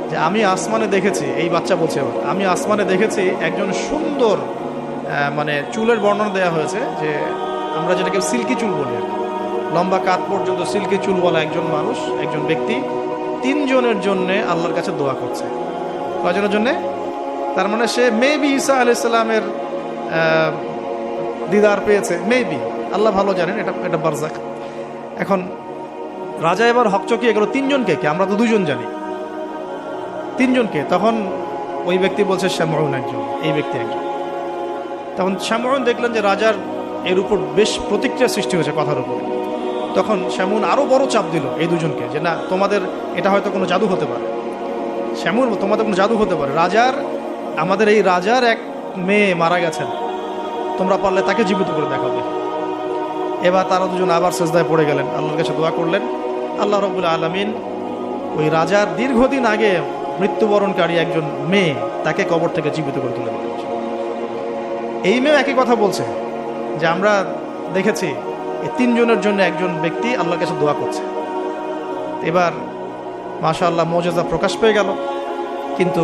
যে আমি আসমানে দেখেছি, এই বাচ্চা বলছে এবার, আমি আসমানে দেখেছি একজন সুন্দর মানে চুলের বর্ণনা দেওয়া হয়েছে যে আমরা যেটাকে সিল্কি চুল বলি আর কি, লম্বা কাত পর্যন্ত সিল্কি চুল বলা একজন মানুষ, একজন ব্যক্তি 3 জনের জন্যে আল্লাহর কাছে দোয়া করছে। কয়জনের জন্যে? তার মানে সে মেবি ঈসা আলাইহিস সালামের দিদার পেয়েছে, মেবি, আল্লাহ ভালো জানেন, এটা বারজাক। এখন রাজা এবার হকচকিয়ে গেল, 3 জনকে কে? আমরা তো 2 জন জানি, 3 জনকে? তখন ওই ব্যক্তি বলছে শামউন একজন, এই ব্যক্তি একজন। তখন শামউন দেখলেন যে রাজার এর উপর বেশ প্রতিক্রিয়া সৃষ্টি হয়েছে কথার উপরে। তখন শামউন আরো বড় চাপ দিল এই 2 জনকে যে না, তোমাদের এটা হয়তো কোনো জাদু হতে পারে। শামউন, তোমাদের কোনো জাদু হতে পারে, আমাদের এই রাজার এক মেয়ে মারা গেছেন, তোমরা পারলে তাকে জীবিত করে দেখাবে। এবার তারা 2 জন আবার সিজদায় পড়ে গেলেন, আল্লাহর কাছে দোয়া করলেন। আল্লাহ রাব্বুল আলামিন ওই রাজার দীর্ঘদিন আগে মৃত্যুবরণকারী একজন মেয়ে, তাকে কবর থেকে জীবিত করে তুলে দিলেন। এই মেয়ে একই কথা বলছে যে আমরা দেখেছি এই 3 জনের জন্য একজন ব্যক্তি আল্লাহর কাছে দোয়া করছে। এবার মাশাআল্লাহ মুজিজা প্রকাশ পেয়ে গেল। কিন্তু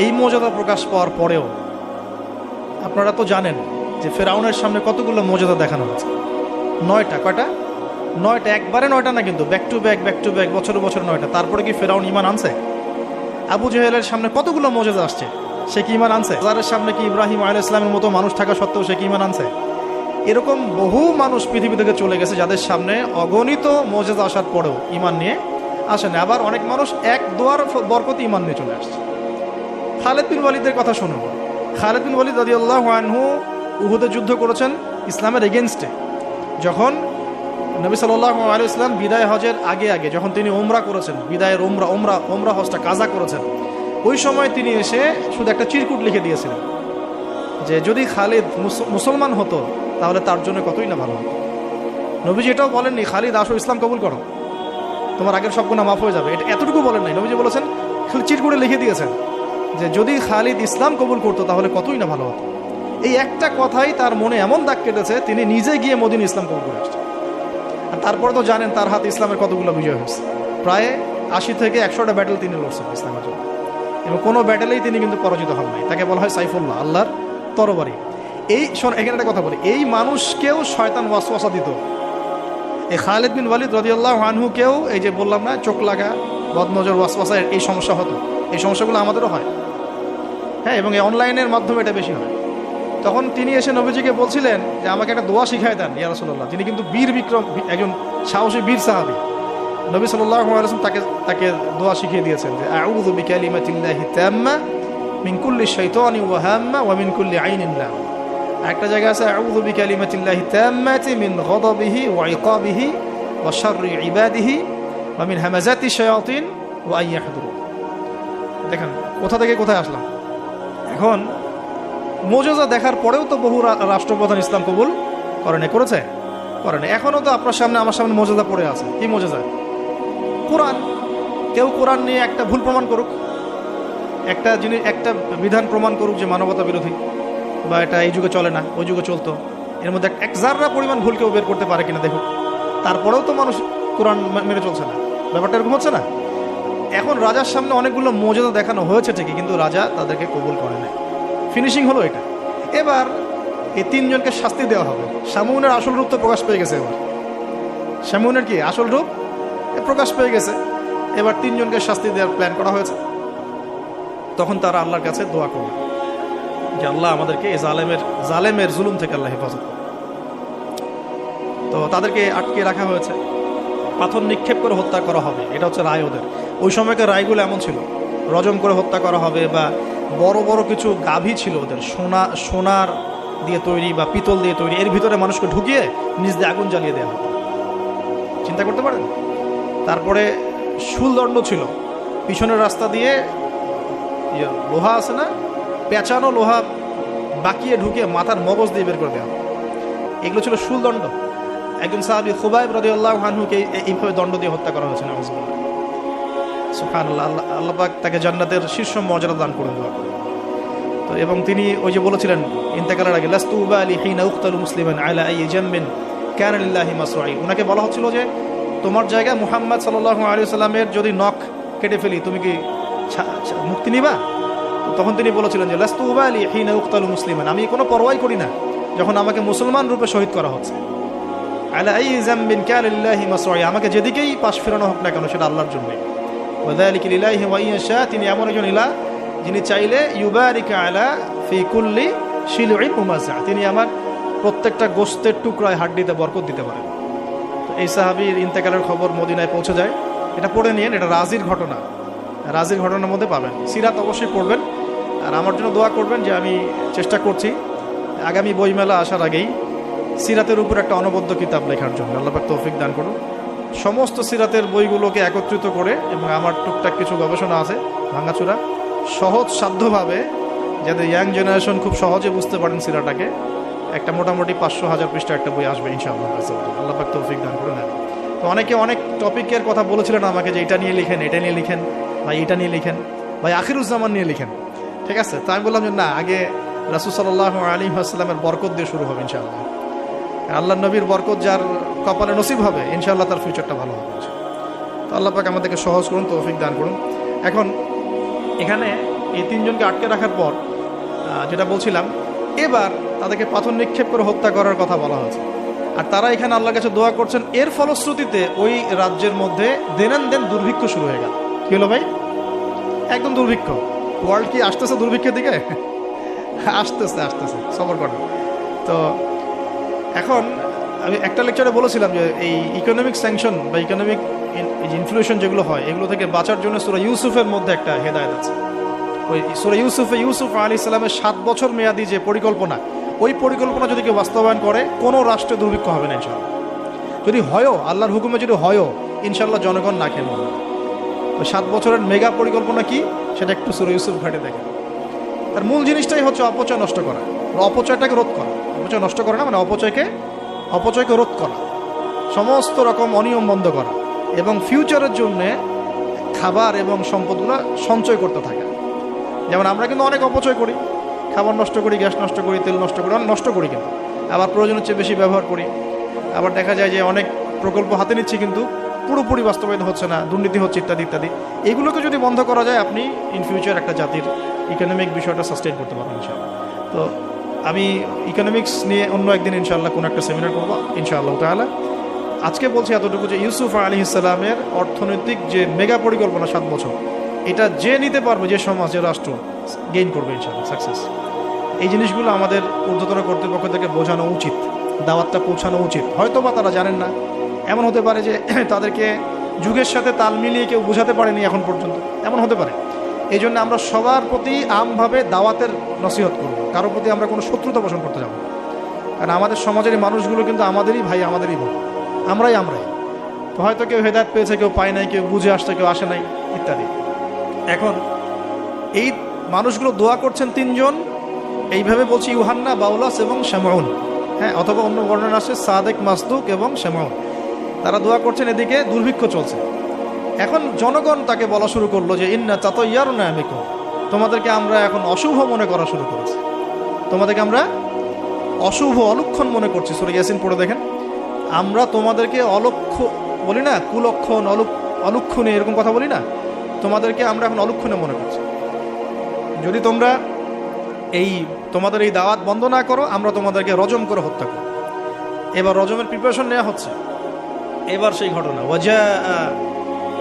এই মুজিজা প্রকাশ পাওয়ার পরেও আপনারা তো জানেন যে ফেরাউনের সামনে কতগুলো মুজিজা দেখানো হয়েছে, 9টা। কয়টা? 9টা, একবারে 9টা না, কিন্তু ব্যাক টু ব্যাক বছর বছর 9টা। তারপরে কি ফেরাউন ঈমান আনছে? আবু জেহেলের সামনে কতগুলো মুজিজা আসছে, সে কি ঈমান আনছে? যার সামনে কি ইব্রাহিম আলাইহিস সালামের মতো মানুষ থাকা সত্ত্বেও সে কি ঈমান আনছে? এরকম বহু মানুষ পৃথিবী থেকে চলে গেছে যাদের সামনে অগণিত মুজিজা আসার পরেও ঈমান নিয়ে আসেনি। আবার অনেক মানুষ এক দোয়ার বরকতে ঈমান নিয়ে চলে আসছে। খালিদ বিন ওয়ালিদের কথা শুনুন। খালিদ বিন ওয়ালিদ রাদিয়াল্লাহু আনহু উহুদে যুদ্ধ করেছেন ইসলামের এগেইনস্টে। যখন নবী সাল্লাল্লাহু আলাইহি ওয়াসাল্লাম বিদায় হজের আগে যখন তিনি ওমরা করেছেন, বিদায়ের ওমরা হজটা কাজা করেছেন, ওই সময় তিনি এসে শুধু একটা চিরকুট লিখে দিয়েছিলেন যে যদি খালিদ মুসলমান হতো তাহলে তার জন্য কতই না ভালো হতো। নবীজি এটাও বলেননি খালিদ আসো ইসলাম কবুল করো, তোমার আগের সব গুনাহ মাফ হয়ে যাবে, এটা এতটুকু বলেন নাই। নবীজি বলেছেন, খালি চিরকুটে লিখে দিয়েছেন যে যদি খালিদ ইসলাম কবুল করতো তাহলে কতই না ভালো হতো। এই একটা কথাই তার মনে এমন দাগ কেটেছে, তিনি নিজে গিয়ে মদিনা ইসলাম কবুল করে আসছেন। আর তারপরে তো জানেন তার হাতে ইসলামের কতগুলো বিজয় হয়েছে, প্রায় 80 থেকে 100টা ব্যাটেল তিনি লড়ছেন ইসলামের জন্য, এবং কোনো ব্যাটেলেই তিনি কিন্তু পরাজিত হন নাই। তাকে বলা হয় সাইফুল্লাহ, আল্লাহর তরবারি। এখানে একটা কথা বলি, এই মানুষকেও শয়তান ওয়াসওয়াসা দিত। এই খালিদ বিন ওয়ালিদ রাদিয়াল্লাহু আনহুকেও এই যে বললাম না, চোখ লাগা, বদনজর, ওয়াসওয়াসা, এই সমস্যা হতো। এই সমস্যাগুলো আমাদেরও হয়, হ্যাঁ, এবং এই অনলাইনের মাধ্যমে এটা বেশি হয়। তখন তিনি এসে নবীজিকে বলছিলেন যে আমাকে একটা দোয়া শিখায় দেন ইয়া রাসূলুল্লাহ। তিনি কিন্তু বীর বিক্রম, একজন সাহসী বীর সাহাবী। নবী সাল্লাল্লাহু আলাইহি ওয়াসাল্লাম তাকে দোয়া শিখিয়ে দিয়েছেন যে আউযু বিকালিমাতিল্লাহি তাম্মা মিন কুল্লি শাইতানি ওয়া হাম্মা ওয়া মিন কুল্লি আইনিন লাম। একটা জায়গা আছে আউযু বিকালিমাতিল্লাহি তাম্মাতি মিন গাদাবিহি ওয়া ইকাবিহি ওয়া শাররি ইবাদিহি ওয়া মিন হামাজাতি শায়াতিন ওয়া আন ইয়াহদুরুন। দেখেন কোথা থেকে কোথায় আসলাম। এখন মুজিজা দেখার পরেও তো বহু রাষ্ট্রপ্রধান ইসলাম কবুল করেছে। এখনও তো আপনার সামনে আমার সামনে মুজিজা পড়ে আছে। কি মুজিজা? কোরআন। কেউ কোরআন নিয়ে একটা ভুল প্রমাণ করুক, একটা বিধান প্রমাণ করুক যে মানবতা বিরোধী বা এটা এই যুগে চলে না, ওই যুগে চলতো, এর মধ্যে এক জাররা পরিমাণ ভুল কেউ বের করতে পারে কিনা দেখুক। তারপরেও তো মানুষ কোরআন মেনে চলছে না। ব্যাপারটা এরকম হচ্ছে না? এখন রাজার সামনে অনেকগুলো মুজিজা দেখানো হয়েছে ঠিকই, কিন্তু রাজা তাদেরকে কবুল করে না। ফিনিশিং হলো এটা। এবার এই 3 জনকে শাস্তি দেওয়া হবে। শামউনের আসল রূপ তো প্রকাশ পেয়ে গেছে। এবার শামউনের কি আসল রূপ প্রকাশ পেয়ে গেছে। এবার 3 জনকে শাস্তি দেওয়ার প্ল্যান করা হয়েছে। তখন তারা আল্লাহর কাছে দোয়া করবে যে আল্লাহ আমাদেরকে এই জালেমের জুলুম থেকে আল্লাহ হেফাজত করবে। তো তাদেরকে আটকে রাখা হয়েছে, পাথর নিক্ষেপ করে হত্যা করা হবে, এটা হচ্ছে রায় ওদের। ওই সময়কার রায়গুলো এমন ছিল, রজম করে হত্যা করা হবে, বা বড় বড় কিছু গাভী ছিল ওদের, সোনার দিয়ে তৈরি বা পিতল দিয়ে তৈরি, এর ভিতরে মানুষকে ঢুকিয়ে নিজ দিয়ে আগুন জ্বালিয়ে দেওয়া হতো। চিন্তা করতে পারেন। তারপরে শুলদণ্ড ছিল, পিছনের রাস্তা দিয়ে লোহা আছে না, পেঁচানো লোহা বাকিয়ে ঢুকিয়ে মাথার মগজ দিয়ে বের করে দেওয়া হতো। এগুলো ছিল শুলদণ্ড। একজন সাহাবী খুবাইব রাদিয়াল্লাহু আনহুকে এইভাবে দণ্ড দিয়ে হত্যা করা হয়েছে। নাউযুবিল্লাহ, সুবহানাল্লাহ। আল্লাহ পাক তাকে জান্নাতের শীর্ষ মর্যাদা দান করে দেওয়া। তো এবং তিনি ওই যে বলেছিলেন ইন্তেকালের আগে, লাস্তু উবালি হিনা উকতালু মুসলিমান আলা আই জামবিন কানা লিল্লাহি মাসরাই। ওনাকে বলা হচ্ছিল যে তোমার জায়গায় মুহাম্মদ সাল্লাল্লাহু আলাইহি ওয়াসাল্লামের যদি নখ কেটে ফেলি তুমি কি মুক্তি নিবা? তখন তিনি বলেছিলেন যে লাস্তু উবালি হিনা উকতালু মুসলিমান, আমি কোনো পরোয়াই করি না যখন আমাকে মুসলমান রূপে শহীদ করা হচ্ছে। আলা আই জামবিন কানা লিল্লাহি মাসরাই, আমাকে যেদিকেই পাশ ফেরানো হোক না কেন সেটা আল্লাহর জন্যই। ওয়া যালিকা লিল্লাহি ওয়া ইয়াশা, তিনি এমন একজন ইলাহ যিনি চাইলে ইউবারিকা আলা ফি কুল্লি শিলউইন মুমাজ্জা, তিনি আমার প্রত্যেকটা গোশতের টুকরায় হাড্ডিতে বরকত দিতে পারেন। তো এই সাহাবীর ইন্তেকালের খবর মদিনায় পৌঁছে যায়। এটা পড়ে নিয়েন, এটা রাজির ঘটনা, রাজির ঘটনার মধ্যে পাবেন। সিরাত অবশ্যই পড়বেন, আর আমার জন্য দোয়া করবেন যে আমি চেষ্টা করছি আগামী বইমেলা আসার আগেই সিরাতের উপর একটা অনবদ্য কিতাব লেখার জন্য। আল্লাহ পাক তৌফিক দান করুন। সমস্ত সিরাতের বইগুলোকে একত্রিত করে, এবং আমার টুকটাক কিছু গবেষণা আছে ভাঙাচুরা, সহজ সাধ্যভাবে যাতে ইয়াং জেনারেশন খুব সহজে বুঝতে পারেন সিরাটাকে, একটা মোটামুটি 500-1000 পৃষ্ঠা একটা বই আসবে ইনশাআল্লাহ। আল্লাহ পাক তৌফিক দান করে নেন। তো অনেকে অনেক টপিকের কথা বলেছিলেন আমাকে যে এটা নিয়ে লিখেন, এটা নিয়ে লিখেন, ভাই এটা নিয়ে লিখেন, ভাই আখিরুজ্জামান নিয়ে লিখেন। ঠিক আছে, তো আমি বললাম যে না, আগে রাসূল সাল্লাল্লাহু আলাইহি ওয়াসাল্লামের বরকত দিয়ে শুরু হবে ইনশাআল্লাহ। আল্লাহ নবীর বরকত যার কপালে নসিব হবে ইনশাআল্লাহ তার ফিউচারটা ভালো হবে। তো আল্লাহ পাক আমাদেরকে সহজ করুন, তৌফিক দান করুন। এখন এখানে এই তিনজনকে আটকে রাখার পর যেটা বলছিলাম, এবার তাদেরকে পাথর নিক্ষেপ করে হত্যা করার কথা বলা হয়েছে। আর তারা এখানে আল্লাহর কাছে দোয়া করছেন। এর ফলশ্রুতিতে ওই রাজ্যের মধ্যে দেন দুর্ভিক্ষ শুরু হয়ে গেল। কি হলো ভাই? একদম দুর্ভিক্ষ। ওয়ার্ল্ড কি আসতেছে দুর্ভিক্ষের দিকে? আসতেছে, সবর করেন। তো এখন আমি একটা লেকচারে বলেছিলাম যে এই ইকোনমিক স্যাংশন বা ইকোনমিক ইনফ্লুয়েশন যেগুলো হয়, এগুলো থেকে বাঁচার জন্য সূরা ইউসুফের মধ্যে একটা হেদায়েত আছে। ওই সূরা ইউসুফে ইউসুফ আলাইহিস সালামের 7 বছর মেয়াদি যে পরিকল্পনা, ওই পরিকল্পনা যদি কেউ বাস্তবায়ন করে কোনো রাষ্ট্রে দুর্ভিক্ষ হবে না ইনশাআল্লাহ। যদি হয়ও, আল্লাহর হুকুমে যদি হয়ও, ইনশাআল্লাহ জনগণ না খেয়ে মরবে। ওই 7 বছরের মেগা পরিকল্পনা কি সেটা একটু সূরা ইউসুফ ঘাটে দেখেন। তার মূল জিনিসটাই হচ্ছে অপচয় নষ্ট করা, অপচয়টাকে রোধ করা। অপচয় নষ্ট করা না মানে অপচয়কে রোধ করা, সমস্ত রকম অনিয়ম বন্ধ করা, এবং ফিউচারের জন্যে খাবার এবং সম্পদগুলো সঞ্চয় করতে থাকা। যেমন আমরা কিন্তু অনেক অপচয় করি, খাবার নষ্ট করি, গ্যাস নষ্ট করি, তেল নষ্ট করি, অনেক নষ্ট করি, কিন্তু আবার প্রয়োজনের চেয়ে বেশি ব্যবহার করি। আবার দেখা যায় যে অনেক প্রকল্প হাতে নিচ্ছি কিন্তু পুরোপুরি বাস্তবায়িত হচ্ছে না, দুর্নীতি হচ্ছে, ইত্যাদি ইত্যাদি। এগুলোকে যদি বন্ধ করা যায়, আপনি ইন ফিউচার একটা জাতির ইকোনমিক বিষয়টা সাস্টেইন করতে পারবেন ইনশাআল্লাহ। তো আমি ইকোনমিক্স নিয়ে অন্য একদিন ইনশাআল্লাহ কোনো একটা সেমিনার করবো ইনশাআল্লাহ তাআলা। আজকে বলছি এতটুকু যে ইউসুফ আলাইহিস সালামের অর্থনৈতিক যে মেগা পরিকল্পনা 7 বছর, এটা যে নিতে পারবে, যে সমাজ, যে রাষ্ট্র গেইন করবে ইনশাআল্লাহ, সাকসেস। এই জিনিসগুলো আমাদের ঊর্ধ্বতন কর্তৃপক্ষ থেকে বোঝানো উচিত, দাওয়াতটা পৌঁছানো উচিত। হয়তো বা তারা জানেন না, এমন হতে পারে যে তাদেরকে যুগের সাথে তাল মিলিয়ে কেউ বোঝাতে পারেনি এখন পর্যন্ত, এমন হতে পারে। এই জন্য আমরা সবার প্রতি আমভাবে দাওয়াতের নসিহত করব, কারোর প্রতি আমরা কোনো শত্রুতা পোষণ করতে যাব না। কারণ আমাদের সমাজের মানুষগুলো কিন্তু আমাদেরই ভাই, আমাদেরই বোন, আমরাই। তো হয়তো কেউ হেদায়েত পেয়েছে, কেউ পায় নাই, কেউ বুঝে আসছে, কেউ আসে নাই, ইত্যাদি। এখন এই মানুষগুলো দোয়া করছেন তিনজন, এইভাবে বলছি, ইউহান্না, বাউলাস এবং শামউন। হ্যাঁ, অথবা অন্য বর্ণনা আছে সাদেক, মাসদুক এবং শামউন। তারা দোয়া করছেন, এদিকে দুর্ভিক্ষ চলছে। এখন জনগণ তাকে বলা শুরু করলো যে ইন্না তাতায়্যারনা বিকুম, তোমাদেরকে আমরা এখন অশুভ মনে করা শুরু করেছি, তোমাদেরকে আমরা অশুভ, অলক্ষণ মনে করছি। সূরা ইয়াসিন পড়ে দেখেন, আমরা তোমাদেরকে অলক্ষ্য বলি না, কুলক্ষণ, অলক্ষণে, এরকম কথা বলি না, তোমাদেরকে আমরা এখন অলক্ষণে মনে করছি। যদি তোমরা তোমাদের এই দাওয়াত বন্ধ না করো, আমরা তোমাদেরকে রজম করে হত্যা করব। এবার রজমের প্রিপারেশন নেওয়া হচ্ছে। এবার সেই ঘটনা,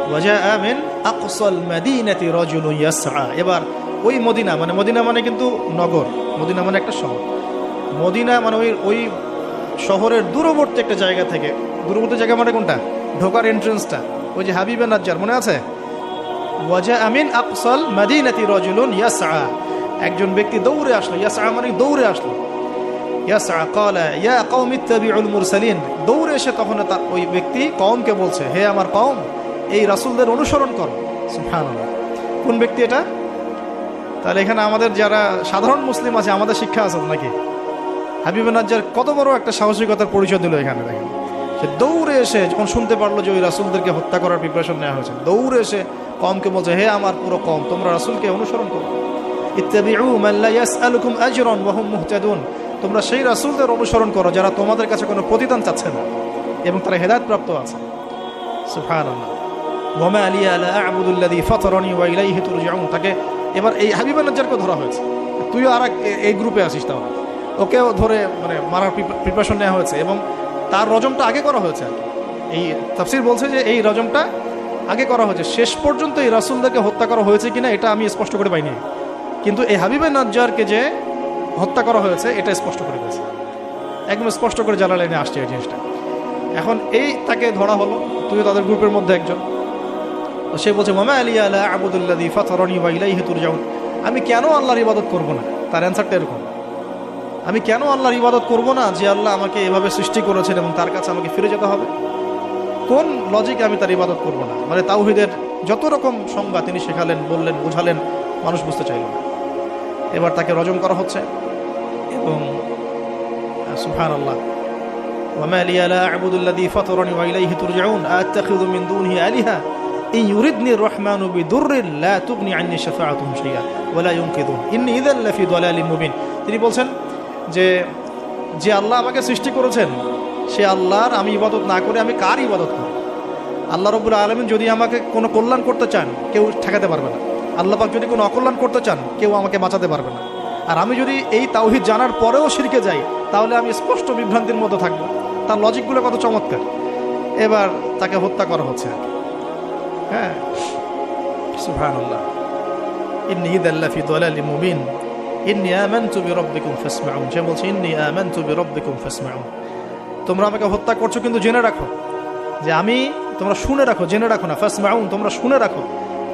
ওয়াজা মিন আকসাল মাদিনাতি রাজুলুন ইয়াসআ। এবার ওই মদিনা মানে কিন্তু নগর, মদিনা মানে একটা শহর, মদিনা মানে ওই শহরের দূরবর্তী একটা জায়গা থেকে, দূরবর্তী জায়গা মানে কোনটা? ঢোকার এন্ট্রেন্সটা, ওই যে হাবিবে নাজ্জার, মনে আছে? ওয়াজা মিন আকসাল মাদিনাতি রাজুলুন ইয়াসআ, একজন ব্যক্তি দৌড়ে আসলো। ইয়াসআ মানে দৌড়ে আসলো। ইয়াসআ ক্বালা ইয়া কওমি ইত্তাবিউল মুরসালিন, দৌড়ে এসে তখন তার ওই ব্যক্তি কওমকে বলছে, হে আমার কওম, এই রাসূলদের অনুসরণ করো। সুবহানাল্লাহ। কোন ব্যক্তি এটা? তাহলে এখানে আমাদের যারা সাধারণ মুসলিম আছে আমাদের শিক্ষা আছে নাকি? হাবিবুন নাজ্জার কত বড় একটা সাহসিকতার পরিচয় দিল এখানে। দেখেন, সে দৌড়ে এসে যখন শুনতে পারলো যে ওই রাসূলদেরকে হত্যা করার প্রিপারেশন নেওয়া হয়েছে, দৌড়ে এসে কওমকে বলছে, হে আমার পুরো কওম, তোমরা রাসূলকে অনুসরণ করো। ইত্তাবিউ মান লা ইয়াসআলুকুম আজরান ওয়া হুম মুহতাদুন, তোমরা সেই রাসূলদের অনুসরণ করো যারা তোমাদের কাছে কোনো প্রতিদান চাচ্ছে না এবং তারা হেদায়েত প্রাপ্ত আছে। সুবহানাল্লাহ। ওয়া মা লিয়া লা আ'বুদুল্লাযী ফাতারানি ওয়া ইলাইহি তুরজাউন। তাকে এবার এই হাবিবুন নাজ্জারকে ধরা হয়েছে, তুইও আর এই গ্রুপে আসিস, তাহলে ওকেও ধরে মানে মারার প্রিপারেশন নেওয়া হয়েছে এবং তার রজমটা আগে করা হয়েছে আর কি। এই তাফসীর বলছে যে এই রজমটা আগে করা হয়েছে। শেষ পর্যন্ত এই রাসূলদেরকে হত্যা করা হয়েছে কিনা এটা আমি স্পষ্ট করে পাইনি, কিন্তু এই হাবিবুন নাজ্জারকে যে হত্যা করা হয়েছে এটা স্পষ্ট করে দিয়েছে, একদম স্পষ্ট করে জালালাইনে আসছে এই জিনিসটা। এখন এই তাকে ধরা হলো, তুইও তাদের গ্রুপের মধ্যে একজন। সে বলছে, ওয়া মা লিয়া লা আ'বুদুল্লাযী ফাতারানি ওয়া ইলাইহি তুরজাউন, আমি কেন আল্লাহর ইবাদত করব না? তার অ্যানসারটা এরকম, আমি কেন আল্লাহর ইবাদত করব না যে আল্লাহ আমাকে এভাবে সৃষ্টি করেছেন এবং তার কাছে আমাকে ফিরে যেতে হবে? কোন লজিকে আমি তার ইবাদত করব না? মানে তাওহীদের যত রকম সংজ্ঞা তিনি শেখালেন, বললেন, বোঝালেন, মানুষ বুঝতে চাইল না। এবার তাকে রজম করা হচ্ছে এবং সুবহানাল্লাহ, ওয়া মা লিয়া লা আ'বুদুল্লাযী ফাতারানি ওয়া ইলাইহি তুরজাউন আ'তাখিযু মিন দুনিহি আলিহা ইন ইউরিদনি আর-রাহমানু বিদুররিন লা তুগনি আন্নী শাফাআতুহুম শাইআ ওয়া লা ইউনকিযুন ইন্নী ইযান লাফি দালালিম মুবিন। তিনি বলছেন যে আল্লাহ আমাকে সৃষ্টি করেছেন সে আল্লাহর আমি ইবাদত না করে আমি কার ইবাদত করব? আল্লাহ রাব্বুল আলামিন যদি আমাকে কোনো কল্যাণ করতে চান কেউ ঠেকাতে পারবে না, আল্লাহ পাক যদি কোনো অকল্যাণ করতে চান কেউ আমাকে বাঁচাতে পারবে না। আর আমি যদি এই তাওহীদ জানার পরেও শিরকে যাই তাহলে আমি স্পষ্ট বিভ্রান্তির মধ্যে থাকবো। তার লজিকগুলো কত চমৎকার। এবার তাকে হত্যা করা হচ্ছে। হ্যাঁ, সুবহানাল্লাহ। ইন্নী ইযান লাফি দালালিম মুবিন ইন্নী আমানতু বিরাব্বিকুম ফাসমাউন। সে বলছে, ইন্নী আমানতু বিরাব্বিকুম ফাসমাউন, তোমরা আমাকে হত্যা করছো কিন্তু জেনে রাখো যে আমি, তোমরা শুনে রাখো, জেনে রাখো না, ফাসমাউন তোমরা শুনে রাখো,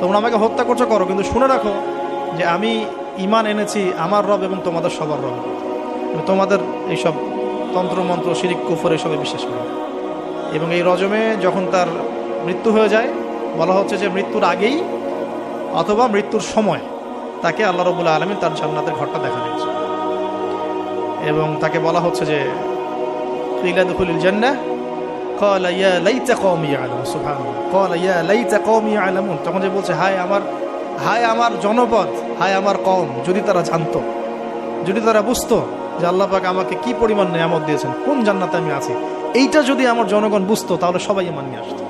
তোমরা আমাকে হত্যা করছো করো কিন্তু শুনে রাখো যে আমি ঈমান এনেছি আমার রব এবং তোমাদের সবার রব। তোমাদের এইসব তন্ত্রমন্ত্র শিরিক কুফর এসবে বিশ্বাস করি। এবং এই রজমে যখন তার মৃত্যু হয়ে যায় বলা হচ্ছে যে মৃত্যুর আগেই অথবা মৃত্যুর সময় তাকে আল্লাহ রাব্বুল আলামিন তার জান্নাতের ঘরটা দেখা দিয়েছে এবং তাকে বলা হচ্ছে যে কিলা দুখুলিল জান্নাহ ক্বালা ইয়া লাইতা কওমি ইয়ালামুন। সুবহানাল্লাহ। ক্বালা ইয়া লাইতা কওমি ইয়ালামুন, তখন যে বলছে হায় আমার জনপদ, হায় আমার কওম, যদি তারা জানতো, যদি তারা বুঝতো যে আল্লাহ পাক আমাকে কি পরিমাণ নিয়ামত দিয়েছেন, কোন জান্নাতে আমি আছি, এইটা যদি আমার জনগণ বুঝতো তাহলে সবাই ঈমান নিয়ে আসতো।